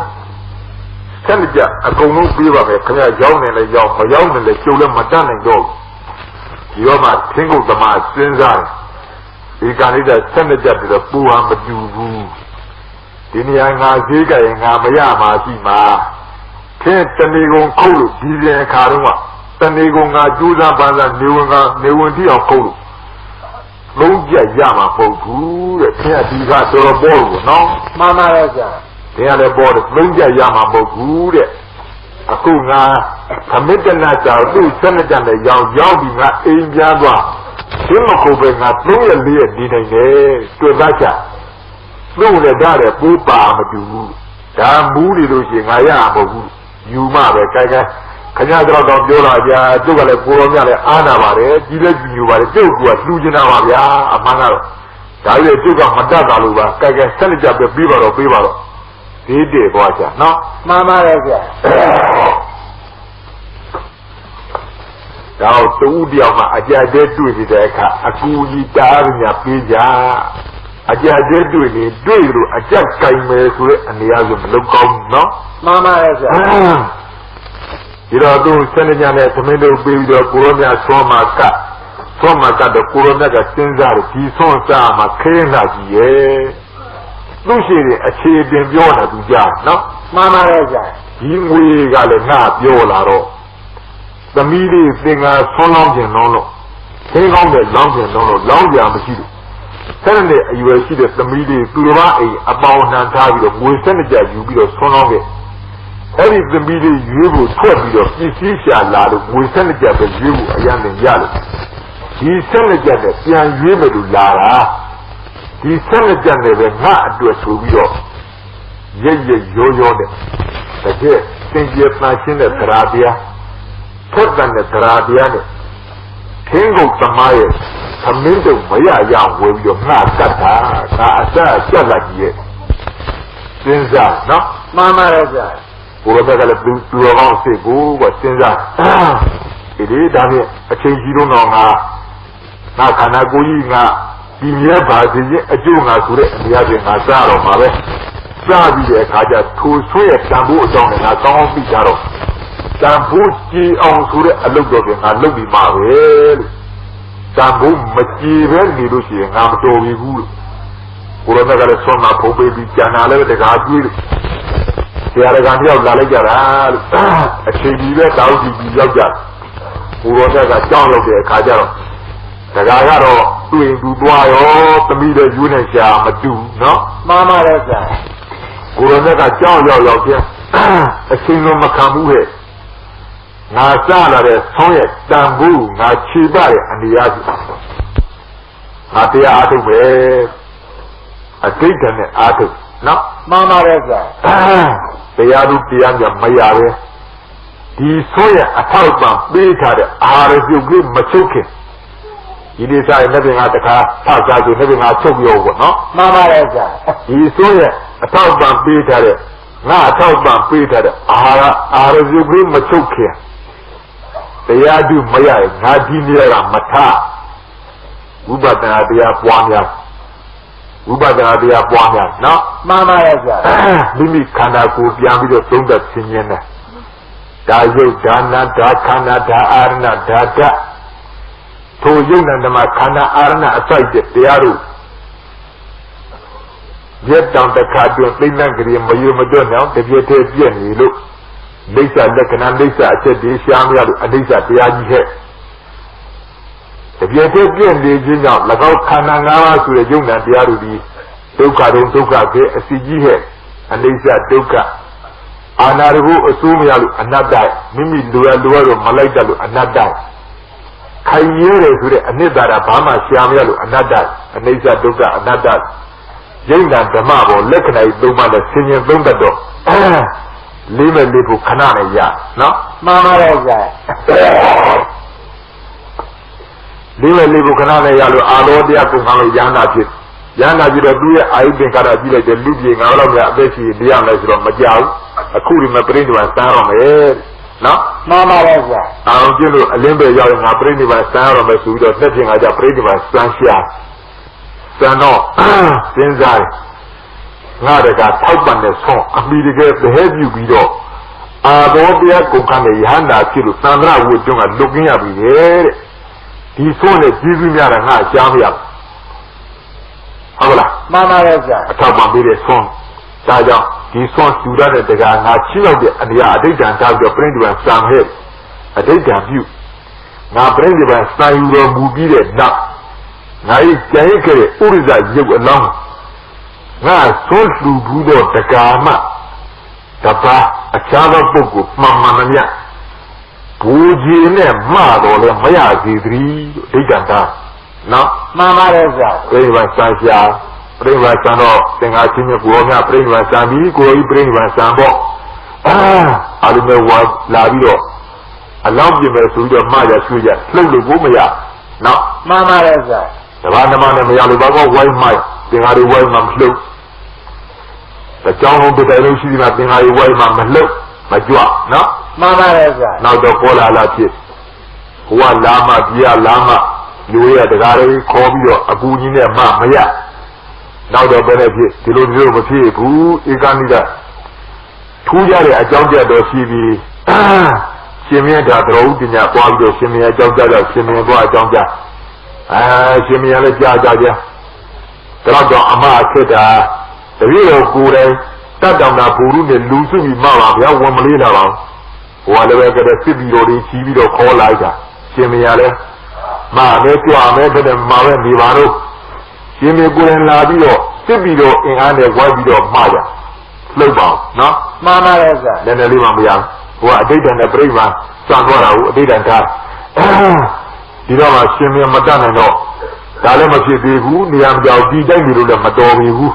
[SPEAKER 1] Senaja, a Gono Biva, a Kanya Young and a Young and the children Madan and Dog. You are single the my sins. You can either Senaja to the Puam, but you. Dinia Ziga and Amayama Sima. Tanigo Kolu, Dizian Karuma, Tanigo Juza Banda, Newunti of Kolu. Loja Yama Bogu, the Tiga to a bowl, no?
[SPEAKER 2] Mama Reza.
[SPEAKER 1] They are the board of Loja Yama Bogu, Akuna, Kamitana, do Senator, the young Indiana, Timoko bring up Loya Lia Dine, to Bacha. No, the Dada, Pupa, Madu, Damn Moody losing Ayama. You mother, Kanyadra of Yola, Jogale, Puromia, Anavare, Gilet, you are a joke, was losing Avia, among others. Dale took a Madagaluba, Kaga, Senaja, the Beaver of Beaver. He did, Boya, no?
[SPEAKER 2] Mama Reza.
[SPEAKER 1] Now, to Udiama, I did do it, a Kuli Daria Pizza. I did do it, do it, a jack came and the other look on, no?
[SPEAKER 2] Mama Reza.
[SPEAKER 1] You know, do Senajan at Tomato Baby, the Puromia Somaka, the Puromia Sinzar, Tison Sama, Kena, ye. Lucy, a shade in Yona to Jan, no?
[SPEAKER 2] Mama Reza.
[SPEAKER 1] We got a nap, Yola. The media thing are so long and no. Hang on the long and no, long yam. Suddenly, you will see that the media to about Nantavi, we send a judge, you be a son of it. Every the media you will 12 years, you see, we send a judge, you a young and yellow. He sent a judge, young Yima to Lara. He sent a judge, not do a studio. Yo, the here, think you're machine at Tarabia, Totman at Tarabian. 天狗他妈耶，他们都没样为有那干他，那啥下来也，真是喏。
[SPEAKER 2] 妈妈的是。
[SPEAKER 1] 我那个都要往西部，我现在，这里当面，前几天那看那故意今年把这些就出来，你要给杀了嘛呗？杀的也大家土水也全部上来，刚比下了，全部几出来，录到给录的嘛呗？全部没几遍你都是们做维护，我那个说嘛，后背比加拿大的贵了。第二个要拿来讲啦，前几个到底比较讲，我那个酱油给看见了，大家看到对都多哟，他们的有点像么都喏。
[SPEAKER 2] 妈妈的是，
[SPEAKER 1] 我那个酱油要见，形容么看不会，杀了的创业担不，七八的你也是，第二头呗，这个呢头喏。
[SPEAKER 2] 妈妈的是。
[SPEAKER 1] တရားတို့တရားကြမရပဲဒီဆိုရအထောက်ပံ့ပေးထားတဲ့အာရပြုတ်ကမချုပ်ခင်ဒီလိုစားရင်လည်းငါတခါထောက်စားကြည့်လည်းငါချုပ်ရောပေါ့နော်
[SPEAKER 2] မှန်ပါတယ်ဆရာ
[SPEAKER 1] ဒီဆိုရအထောက်ပံ့ပေးထားတဲ့ငါအထောက်ပံ့ပေးထားတဲ့အာရပြုတ်ကမချုပ်ခင်တရားတို့မရရင်ငါဒီနေရာမထဥပဒနာတရားပွားများဥပဒနာတရားပွားများနော်
[SPEAKER 2] မှန်ပါရဲ့ဆရာ
[SPEAKER 1] မိမိခန္ဓာကိုယ်ပြန်ပြီးတော့သုံးသပ်ဆင်းရဲတယ်ဒါယုတ်ဒါနဒါခန္ဓာဒါအာရဏဒါဓာတ်ထိုယုတ်နံဓမ္မခန္ဓာအာရဏအစိုက်တဲ့တရားတို့ရက်တောင်တစ်ခါတွင်သိမ့်နှံ့ကြရင်မယုံမတွနဲ့တပြည့်တည်းပြည့်နေလို့လိစ္ဆာလက္ခဏာလိစ္ဆာအချက်တွေရှားမရလို့အလိစ္ဆာတရားကြီးဟဲ့တပြည့်တည်းပြည့်နေခြင်းကြောင့်၎င်းခန္ဓာ၅ပါးဆိုတဲ့ယုံနံတရားတို့ဒီဒုက္ခတုံဒုက္ခကေအစီကြီးဟဲ့အနိစ္စဒုက္ခအာနာရဟုအစိုးမရလို့အနတ္တမိမိလိုရတော့မလိုက်တတ်လို့အနတ္တခိုင်ရဲတယ်ဆိုတဲ့အနိစ္စတာဘာမှရှာမရလို့အနတ္တအနိစ္စဒုက္ခအနတ္တယုံနာဓမ္မပေါ်လက္ခဏာကြီးသုံးပါးနဲ့ဆင်ញင်သုံးတတ်တော့လေးမဲ့လေးဖို့ခဏနဲ့ရနော်
[SPEAKER 2] မှန်ပါရဲ့ဆရာ
[SPEAKER 1] လေးမဲ့လေးဖို့ခဏနဲ့ရလို့အာလောတရားကုန်ခံလို့ရဟန္တာဖြစ်ရဟန္တာပြီးတော့သူ့ရဲ့အာယုသင်္ကာရကြည့်လိုက်တဲ့လူကြီးငါးလောက်များအသက်ရှိတရားမယ်ဆိုတော့မကြောက်အခုဒီမှာပြိဋိဘံစမ်းရမယ်နော်
[SPEAKER 2] မှန်ပါရဲ့ဆရာ
[SPEAKER 1] အောင်ကျလို့အလင်းပဲရောက်ရင်ငါပြိဋိဘံစမ်းရမယ်ဆိုပြီးတော့သက်ဖြင့်ငါကြပြိဋိဘံစမ်းရှာစံတော့စဉ်းစားငါတကထောက်ပံ့တဲ့ဆုံးအမိတကယ်ဘဲပြုပြီးတော့အာဘောတရားကုန်ခံတဲ့ယဟန္တာဖြစ်လို့သံဃာဝိကျွန်းကလွတ်ကင်းရပြီတဲ့ဒီဆုံးနဲ့ကြီးစုများတာငါရှားမရဟုတ်လား
[SPEAKER 2] မှန်ပါရဲ့ဆရာ
[SPEAKER 1] အထောက်ပံ့ပေးတဲ့ဆုံးဒါကြောင့်ဒီဆုံးကျူရတဲ့တရားငါချိလောက်တဲ့အနိယအဋိဋ္ဌံထားပြီးတော့ပြိဋိဘံစံဟဲ့အဋိဋ္ဌံပြုငါပြိဋိဘံစံယူတော်မူပြီးတဲ့နောက်ငါ၏ကြံရခဲ့တဲ့ဥရိဇရုပ်အလောင်းငါသွန်းလှူဘူးတော့တကာမတပါအခြားသောပုဂ္ဂိုလ်မှန်မှန်မမြဘူကြီးနဲ့မှတော့လည်းမရသေးသည်ဒိဋ္ဌံသားနော်
[SPEAKER 2] မှန်ပါတယ်ဆရာ
[SPEAKER 1] ပြိဋိဘံစံရှာပြိဋိဘံစံတော့သင်္ဃာချင်းမြတ်ကိုယ်များပြိဋိဘံစံပြီးကိုယ်ဤပြိဋိဘံစံပေါ့အာရုံနဲ့ဝါလာပြီးတော့အလောင်းပြင်မယ်ဆိုပြီးတော့မှရဆွေးကြလှုပ်လို့ကိုမရနော်
[SPEAKER 2] မှန်ပါတယ်ဆရာ
[SPEAKER 1] တဘာနမနဲ့မရလို့ဘာကောဝိုင်းမိုက်သင်္ဃာတွေဝိုင်းမှမလှုပ်တကြောင်းလုံးတစ်တိုင်လုံးရှိနေတာသင်္ဃာတွေဝိုင်းမှမလှုပ်မကြွနော်
[SPEAKER 2] မှန်ပါတယ်ဆရာ
[SPEAKER 1] နောက်တော့ပေါ်လာဖြစ်ဟိုကလာမပြာလာမလူရတရားတွေခေါ်ပြီးတော့အကူကြီးနဲ့မှမရနောက်တော့ဘယ်နဲ့ဖြစ်ဒီလိုမဖြစ်ဘူးဧကနိဒထူးကြတဲ့အကြောင်းပြတော်ရှိပြီးရှင်မြတ်တာတော်ဥပညာပွားပြီးတော့ရှင်မြတ်အကြောင်းကြတော့ရှင်မြတ်ပွားအကြောင်းကြရှင်မြတ်လည်းကြားကြတော့အမအခက်တာတပည့်တော်ကိုယ်တိုင်တတ်တောင်တာဘူရုနဲ့လူစုပြီးမှပါဗျာဝင်မလေးတာပါဟိုကလည်းပဲကတဲ့စစ်ပြီးတော်ကြီးချီးပြီးတော့ခေါ်လိုက်တာရှင်မြတ်လည်းမလည်းကြွမယ်တဲ့မှာပဲနေပါတော့ရှင်မြတ်ကိုယ်တိုင်လာပြီးတော့စစ်ပြီးတော့အင်အားနဲ့ဝိုင်းပြီးတော့မှားကြလှုပ်ပါနော်
[SPEAKER 2] မှန်ပါတယ်ဆရာ
[SPEAKER 1] နည်းနည်းလေးမှမရဘူးဟိုကအဋိဋ္ဌံနဲ့ပြိဋ္ဌာန်စံသွားတာဟုတ်အဋိဋ္ဌံထားဒီတော့မှရှင်မြတ်မတတ်နိုင်တော့ဒါလည်းမဖြစ်သေးဘူးနေရာမကြောက်ဒီတိုက်နေလို့လည်းမတော်ဘူး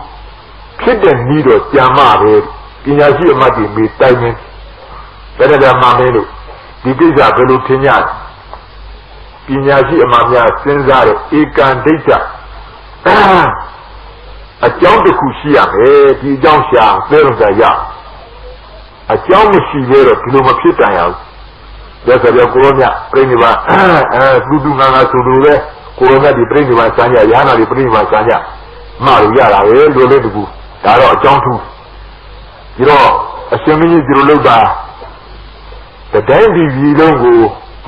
[SPEAKER 1] ဖြစ်တဲ့နည်းတော့ကြံမှပဲပညာရှိအမတ်ကြီးမေးတိုင်းမင်းဘယ်နဲ့မှမင်းလို့ဒီကိစ္စဘယ်လိုထင်ကြလဲ ပညာရှိအမှန်များစဉ်းစားတဲ့ဧကန်ဒိဋ္ဌအကြောင်းတစ်ခုရှိရမယ်ဒီအကြောင်းရှာသိလို့ကြရအကြောင်းမရှိသေးတော့ဒီလိုမဖြစ်တန်ရဘူးဒါဆိုတော့ကိုရောမြပြိဋိဘသူသူငါဆိုလိုပဲကိုရောမြဒီပြိဋိဘစံရရဟနာဒီပြိဋိဘစံရမှလို့ရတာပဲလိုလေတကူဒါတော့အကြောင်းထူးဒီတော့အရှင်မင်းကြီးဒီလိုလုပ်တာတတိုင်းဒီလုံးကို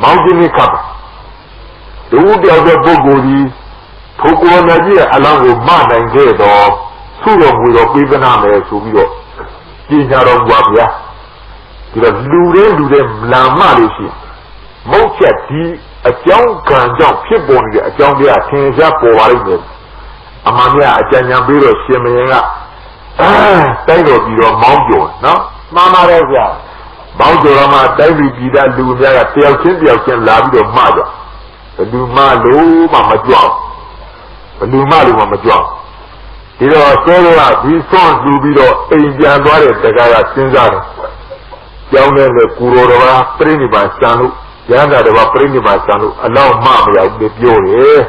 [SPEAKER 1] မောင်းခြင်းနဲ့ခတ်ပါဒီဦးတယောက်တဲ့ပုဂ္ဂိုလ်ကြီးထိုကိုယ်တော်ကြီးရဲ့အလောင်းကိုမနိုင်ခဲ့တော့သူ့တော်မူတော်ပြေးသနာမယ်ဆိုပြီးတော့ကြီးညာတော်ဘုရားဗျာဒီတော့လူတွေလာမလို့ရှိမုတ်ချက်ဒီအကြောင်းကံကြောင့်ဖြစ်ပေါ်နေတဲ့အကြောင်းတရားသင်ရှားပေါ်ပါလိမ့်မယ်အမှန်များအကြံဉာဏ်ပြီးတော့ရှင်မင်းကတိုက်တော်ပြီးတော့မောင်းကျော်နော်
[SPEAKER 2] မှန်ပါတယ်ဗျာ
[SPEAKER 1] မောင်းကျော်တော့မှတိုက်ပြီးပြည်သားလူများကတယောက်ချင်းလာပြီးတော့မှားကြဘယ်သူမှလို့မှမကြွဘယ်သူမှလို့မှမကြွဒီတော့ဆိုတော့ဒီဆွန့်လူပြီးတော့အိမ်ပြန်သွားတဲ့တကားကစဉ်းစားတယ်ကျောင်းထဲနဲ့ကိုရောတော်ကပြိဋိဘံစံလို့ရဟန္တာတော်ကပြိဋိဘံစံလို့အလောက်မှမရဘူးပြောတယ်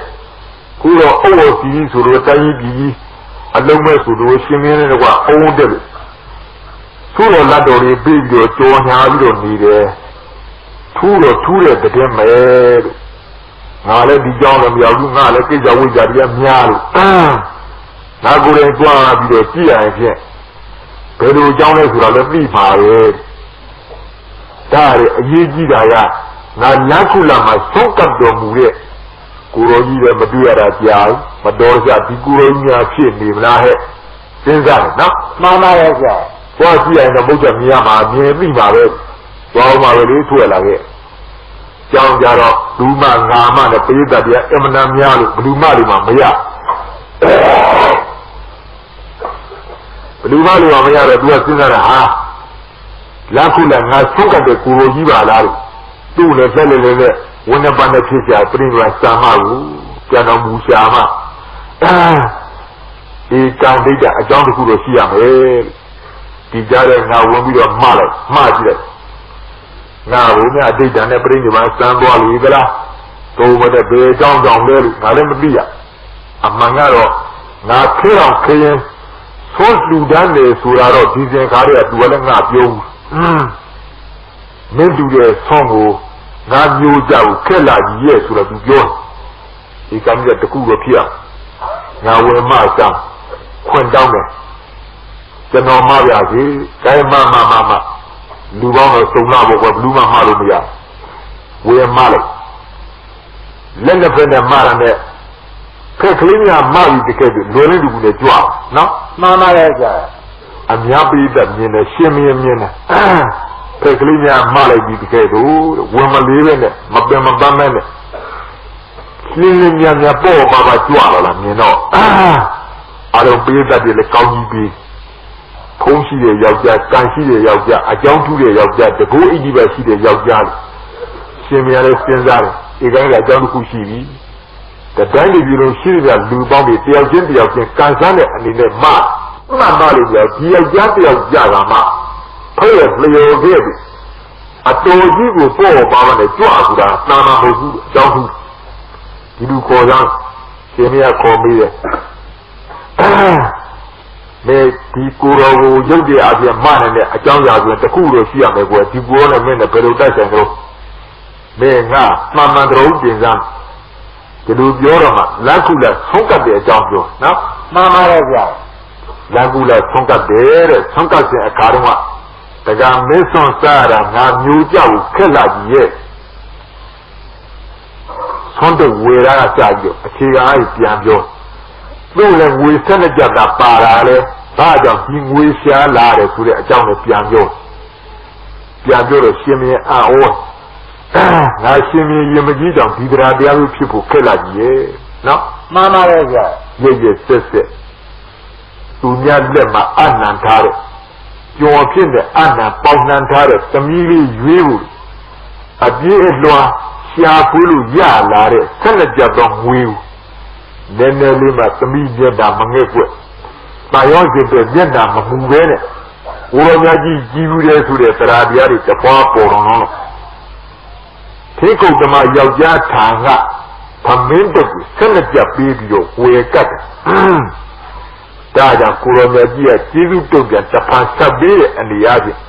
[SPEAKER 1] ခုတော့အုပ်အစီဆိုတော့တိုင်းပြည်အလုံးမဲ့ဆိုလို့ရှင်မင်းနဲ့ကအုံးတက်လို့ဆိုတော့လက်တော်လေးပြီးပြီးတော့ကြော်ညာပြီးတော့နေတယ်ထူးတဲ့တည်းမဲ့လို့ငါလည်းဒီကြောင်းလည်းမရောက်ဘူးငါလည်းကိစ္စဝိဇ္ဇာတွေကများလို့ငါကိုယ်တိုင်ကြွားပြီးတော့ကြည့်ရရင်ဖြင့်ဘယ်လိုကြောင်းလဲဆိုတာလည်းသိပါရဲ့ဒါရအရေးကြီးတာကငါလမ်းခုလာမှာဆုံးကပ်တော်မူတဲ့ကိုရောကြီးလည်းမတွေ့ရတာကြာမတော်ကြဒီကိုရောကြီးများဖြစ်နေမလားဟဲ့စဉ်းစားတယ်နော်
[SPEAKER 2] မှန်ပါရဲ့ဆရာ
[SPEAKER 1] သွားကြည့်ရင်တော့ဘုရားမြင်ရမှာမြင်ပြီပါပဲသွားအောင်ပါပဲလေထွက်လာခဲ့ကြောင်းကြတော့လူမငါမနဲ့ပိဋကတရားအမှန်တမ်းများလို့ဘလူမတွေမှာမရဘလူမတွေမှာမရတော့သူကစဉ်းစားတာဟာလက်ခုလက်ငါဆုံးကတဲ့ကိုရောကြီးပါလားလို့သူ့လည်းဆက်လေဝိနည်းပန်းနဲ့ဖြစ်ကြပြိဋိဘံစာမကိုကျန်တော်မူရှာမဒီကံဒိဋ္ဌအကြောင်းတစ်ခုတော့ရှိရမယ်ဒီကြားတဲ့ငါဝင်ပြီးတော့မှားကြည့်လိုက်ငါဘုရားအဋ္ဌာနဲ့ပြိဋိဘံစံသွားလို့ကလားသုံးမတဲ့ဘယ်အကြောင်းကြောင့်လဲလို့ငါလည်းမသိရအမှန်ကတော့ငါခဲအောင်ခရင်သုံးလူတန်းနေဆိုတာတော့ဒီစင်ကားတွေကသူကလည်းငါပြောဘူးမင်းတူတဲ့ဆောင်းကိုငါမျိုးကြကိုခက်လာကြီးရဲ့ဆိုတော့သူပြောဒီကံကြီးတကူတော့ဖြစ်အောင်ငါဝယ်မစမ်းခွင့်တောင်းတယ်ကျွန်တော်မရစီဒါမှမလူပေါင်းတော့စုံလာဖို့ကဘလူးမလို့မရဝယ်မလိုက်လက်နှစ်ဖက်နဲ့မရတဲ့ခက်ကလေးများမပြီးတကယ်လို့လွယ်လေးတူနဲ့ကြွအောင်နော်
[SPEAKER 2] မှန်ပါရဲ့ကြာ
[SPEAKER 1] အများပြည်သက်မြင်တယ်ရှင်းမြင်တယ်ခက်ကလေးများမလိုက်ပြီးတကယ်လို့ဝင်မလေးပဲနဲ့မပင်မပန်းမဲနဲ့ရှင်းများပေါ့ပါကြွလာမြင်တော့အားလုံးပြည်သက်တွေလည်းကောင်းကြီးပြီးဖုံးရှိတဲ့ယောက်ျားကံရှိတဲ့ယောက်ျားအကြောင်းထူးတဲ့ယောက်ျားတကူအိဒီပဲရှိတဲ့ယောက်ျားရှင်မရလည်းစဉ်းစားတယ်ဒီကိန်းကအကြောင်းတစ်ခုရှိပြီတတိုင်းဒီလိုရှိတဲ့လူပေါင်းတွေတယောက်ချင်းကန်ဆန်းတဲ့အနေနဲ့မှလို့ပြောဒီယောက်ျားတယောက်ကြတာမှဖဲ့ရလျော်ခဲ့ပြီအတော်ကြီးကိုပေါ့ပါမနဲ့ကြွကူတာနာမဟုတ်ဘူးအကြောင်းထူးဒီလူခေါ်ကြရှင်မရခေါ်မိတယ်မေဒီကိုယ်တော်ကိုရုပ်တည်အပြင်မှနိုင်တဲ့အကြောင်းအရာဆိုရင်တခုတော့ရှိရမယ်ကွယ်ဒီကိုယ်တော်နဲ့မင်းနဲ့ဘယ်လိုတိုက်ဆိုင်တော့မင်းငါမှန်တော်တင်စားဒီလိုပြောတော့မှလက်ခုလက်ဆုံးကပ်တဲ့အကြောင်းပြောနော်
[SPEAKER 2] မှန်ပါရဲ့ဗျာ
[SPEAKER 1] လက်ခုလက်ဆုံးကပ်တယ်တဲ့ဆုံးကပ်တဲ့အခါတုန်းကတကမင်းဆွန်စားရတာငါမျိုးကြောက်ခက်လာကြီးရဲ့ဆုံးတဲ့ဝေရာကကြာပြီးတော့အခြေခံအပြန်ပြောသူ့လည်းငွေဆက်လက်ကြတာပါတာလေဘာကြောင့်ဒီငွေရှားလာတယ်ဆိုတဲ့အကြောင်းကိုပြန်ပြောတော့ရှင်မင်းအော်ငါရှင်မင်းရင်မကြီးကြောင့်ဒီတရားတရားကိုဖြစ်ဖို့ခက်လာကြီးရဲ့နော်
[SPEAKER 2] မှန်ပါရဲ့ဗျာ
[SPEAKER 1] ရဲ့ဆက်သူများလက်မှာအနန္ထားတဲ့ကြော်ဖြစ်တဲ့အနန္ပေါင်းနှံထားတဲ့သမီးလေးရွေးဖို့အပြည့်အလွှာရှားဖွေးလို့ရလာတဲ့ဆက်လက်ကြတော့ငွေနည်းနည်းလေးမှသမီးမျက်နှာမငဲ့ွက်။တာရောကျတဲ့မျက်နှာမမူပဲနဲ့ဝရမကြီးကြီးဘူးတဲ့ဆိုတဲ့တရားတရားတွေတပွားပေါ်တော့။ထ ကုတ်ဓမ္မယောက်ျားထာငါသမင်းတို့ကိုဆက်လက်ကြပေးပြီးတော့ဝေကတ်ဒါကြောင့်ကိုရောမြတ်ကြီးကကျေးဇူးတုံ့ပြန်တဖန်ဆက်ပေးတဲ့အနေအချင်း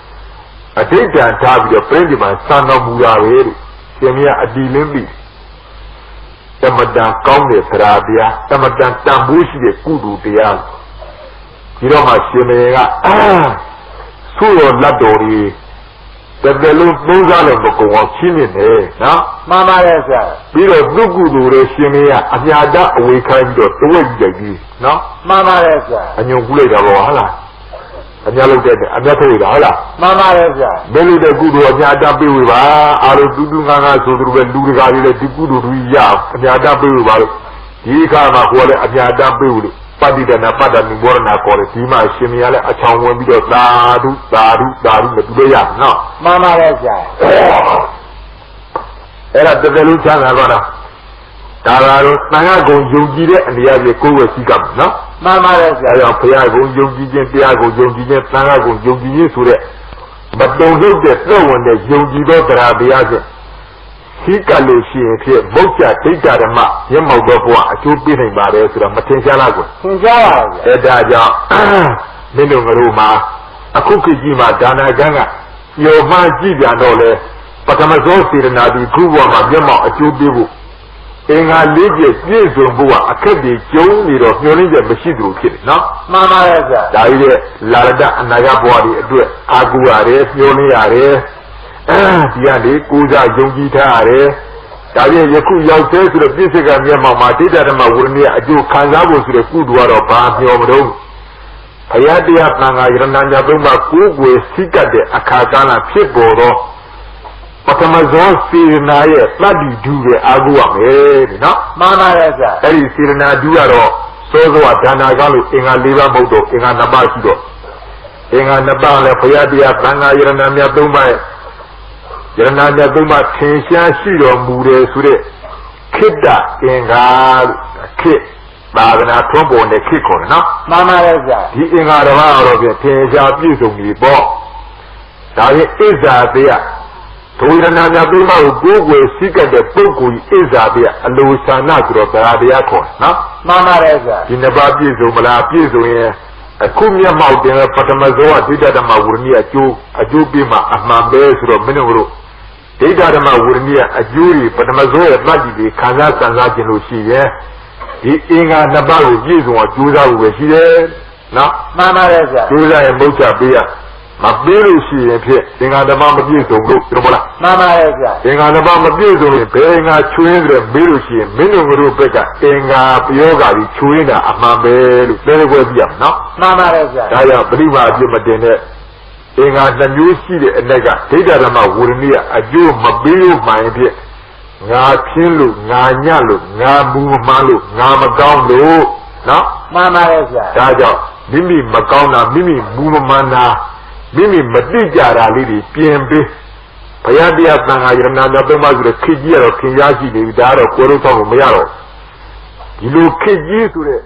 [SPEAKER 1] အဋ္ဌံထားပြီးတော့ပြိဋိဘံစံတော်မူတာပဲလို့ရှင်မအတီလင်းပြီးတမတန်ကောင်းတဲ့သရာတရားတမတန်တန်ဖိုးရှိတဲ့ကုသိုလ်တရားဒီတော့မှရှင်မကဆိုးတော်လက်တော်ကြီးတကယ်လို့သုံးစားလို့မကုန်အောင်ချင်းမြင်တယ်နော်
[SPEAKER 2] မှန်ပါတယ်ဆရာ
[SPEAKER 1] ပြီးတော့သူ့ကုသိုလ်တွေရှင်မကအမြာတအဝေခိုင်းပြီးတော့တဝက်ကြီးကြီးနော်
[SPEAKER 2] မှန်ပါတယ်ဆရာ
[SPEAKER 1] အညုံကူးလိုက်တာပေါ့ဟုတ်လားအများလို့တဲ့အများထုတ်ရတာဟုတ်လား
[SPEAKER 2] မှန်ပါတယ်ဆရာ
[SPEAKER 1] ဘယ်လိုတဲ့ကုသိုလ်အများတပေးဝေပါအားလုံးတူတူငါငါဆိုသူပဲလူတကာတွေလည်းဒီကုသိုလ်တွေရအများတပေးဝေပါလို့ဒီခါမှာကိုယ်လည်းအများတပေးဝေလို့ပဋိဒနာပတ္တနိဘောရဏခေါ်တယ်ဒီမှာရှင်မရလည်းအချောင်ဝင်ပြီးတော့သာဓုသာဓုသာဓုနဲ့တူလို့ရနော်
[SPEAKER 2] မှန်ပါတယ်ဆရာ
[SPEAKER 1] အဲ့ဒါတကယ်လို့ချမ်းသာတော့ဒါကတော့သံဃာကုံယုံကြည်တဲ့အနေအချင်းကိုယ်ဝယ်စည်းကမယ်နော်
[SPEAKER 2] မှန်ပါတယ်ဆရာ
[SPEAKER 1] အဲ့တော့ဘုရားကုံယုံကြည်ခြင်းတရားကုံယုံကြည်ခြင်းသံဃာကုံယုံကြည်ခြင်းဆိုတဲ့မတုံ့လုပ်တဲ့သက်ဝင်တဲ့ယုံကြည်သောတရားတရားချင်းရှိကလို့ရှိရင်ဖြစ်မုတ်ချဒိဋ္ဌဓမ္မမျက်မှောက်သောဘုရားအကျိုးပေးနိုင်ပါတယ်ဆိုတော့မထင်ရှားလားကွ
[SPEAKER 2] ထင်ရှားပါဗျာ
[SPEAKER 1] အဲ့ဒါကြောင့်မင်းတို့ငါတို့မှာအခုခေတ်ကြီးမှာဒါနာကံကညော်မှကြည့်ပြန်တော့လေပထမဆုံးစေတနာဒီခုဘဝမှာမျက်မှောက်အကျိုးပေးဖို့အင်္ဂါ၄ချက်ပြည့်စုံဖို့ကအခက်တွေကျုံနေတော့မျှော်လင့်ချက်မရှိသလိုဖြစ်တယ်နော်
[SPEAKER 2] မှန်ပါရဲ့ဗျာ
[SPEAKER 1] ဒါကြီးတဲ့လာရတဲ့အနာဂတ်ဘဝတွေအတွက်အာကူရတယ်မျှော်လင့်ရတယ်ဒီကလေကိုးစားယုံကြည်ထားရတယ်ဒါပြည့်ယခုရောက်သေးဆိုတော့ပြည့်စက်ကမျက်မှောက်မှာဒိဋ္ဌဓမ္မဝိရိယအကျိုးခံစားဖို့ဆိုတဲ့ကုသိုလ်ကတော့ဘာမျှော်မလို့ဘုရားတရားသံဃာယရဏညာသုံးပါးကိုယ်ကိုယ်စိတ်ကတဲ့အခါကာလဖြစ်ပေါ်တော့ပထမဆုံးစေရနာရဲ့တတ္တိဓုရဲ့အာဟုရမယ်နော်
[SPEAKER 2] မှန်ပါရဲ့ဗျာ
[SPEAKER 1] အဲ့ဒီစေရနာဓုကတော့စောစောကဒါနာကလို့အင်္ဂါ၄ပါးမဟုတ်တော့အင်္ဂါ၅ပါးရှိတော့အင်္ဂါ၅ပါးလည်းဘုရားတရားသံဃာယရဏမြတ်သုံးပါးရဲ့ယရဏမြတ်သုံးပါးထင်ရှားရှိတော်မူတယ်ဆိုတဲ့ခိတ္တအင်္ဂါခိသာသနာထွန်းပေါ်တဲ့ခိခေါ်တယ်နော်
[SPEAKER 2] မှန်ပါရဲ့ဗျာ
[SPEAKER 1] ဒီအင်္ဂါတစ်ပါးတော့ပြန်ထင်ရှားပြည့်စုံပြီပေါ့ဒါရင်ဣဇာတရားဒုရဏမြတ်သုံးပါးကိုကိုယ်ကိုယ်စိတ်ကတဲ့ပုဂ္ဂိုလ်ကြီးဣဇာတရားအလိုဆန္ဒဆိုတော့တရားတရားခေါ်နော်
[SPEAKER 2] မှန်ပါရဲ့ဗျာ
[SPEAKER 1] ဒီနှစ်ပါးပြည့်စုံမလားပြည့်စုံရင်အခုမျက်မှောက်တင်ပထမဆုံးကဒိဋ္ဌဓမ္မဝိရိယအကျိုးပေးမှအမှန်ပဲဆိုတော့မင်းတို့ဒိဋ္ဌဓမ္မဝိရိယအကျိုးတွေပထမဆုံးရဲ့တတ်ကြည့်ပြီးခံစားစံစားခြင်းလို့ရှိရင်ဒီအင်္ဂါနှစ်ပါးကိုပြည့်စုံအောင်ကြိုးစားဖို့ပဲရှိတယ်နော်
[SPEAKER 2] မှန်ပါရဲ့ဗျာ
[SPEAKER 1] ကြိုးစားရင်မုတ်ချပေးရမပေးလို့ရှိရင်ဖြစ်အင်္ဂါဓမ္မမပြည့်စုံလို့ပြောမလား
[SPEAKER 2] မှန်ပါရဲ့ဗျာ
[SPEAKER 1] အင်္ဂါဓမ္မမပြည့်စုံရင်ဘယ်အင်္ဂါချွင်းကြတယ်မေးလို့ရှိရင်မင်းတို့ဘက်ကအင်္ဂါပယောဂါကြီးချွင်းတာအမှန်ပဲလို့သိခွဲပြရမယ်နော်
[SPEAKER 2] မှန်ပါရဲ့ဗျာ
[SPEAKER 1] ဒါကြောင့်ပရိမာအပြစ်မတင်တဲ့အင်္ဂါနှမျိုးရှိတဲ့အ내ကဒိဋ္ဌဓမ္မဝိရိယအကျိုးမပေးလို့မှန်ဖြစ်ငါဖြင်းလို့ငါညလို့ငါမူမှန်းလို့ငါမကောင်းလို့နော်
[SPEAKER 2] မှန်ပါရဲ့ဗျာ
[SPEAKER 1] ဒါကြောင့်မိမိမကောင်းတာမိမိမူမမှန်တာမိမိမတိကြတာလေးတွေပြင်ပေးဘုရားတရားသံဃာယရဏတော်သုံးပါးဆိုတဲ့ခေကြီးကတော့ခင်ရှားရှိနေပြီဒါကတော့ကိုယ်တို့ဆောင်လို့မရတော့ဒီလိုခေကြီးဆိုတဲ့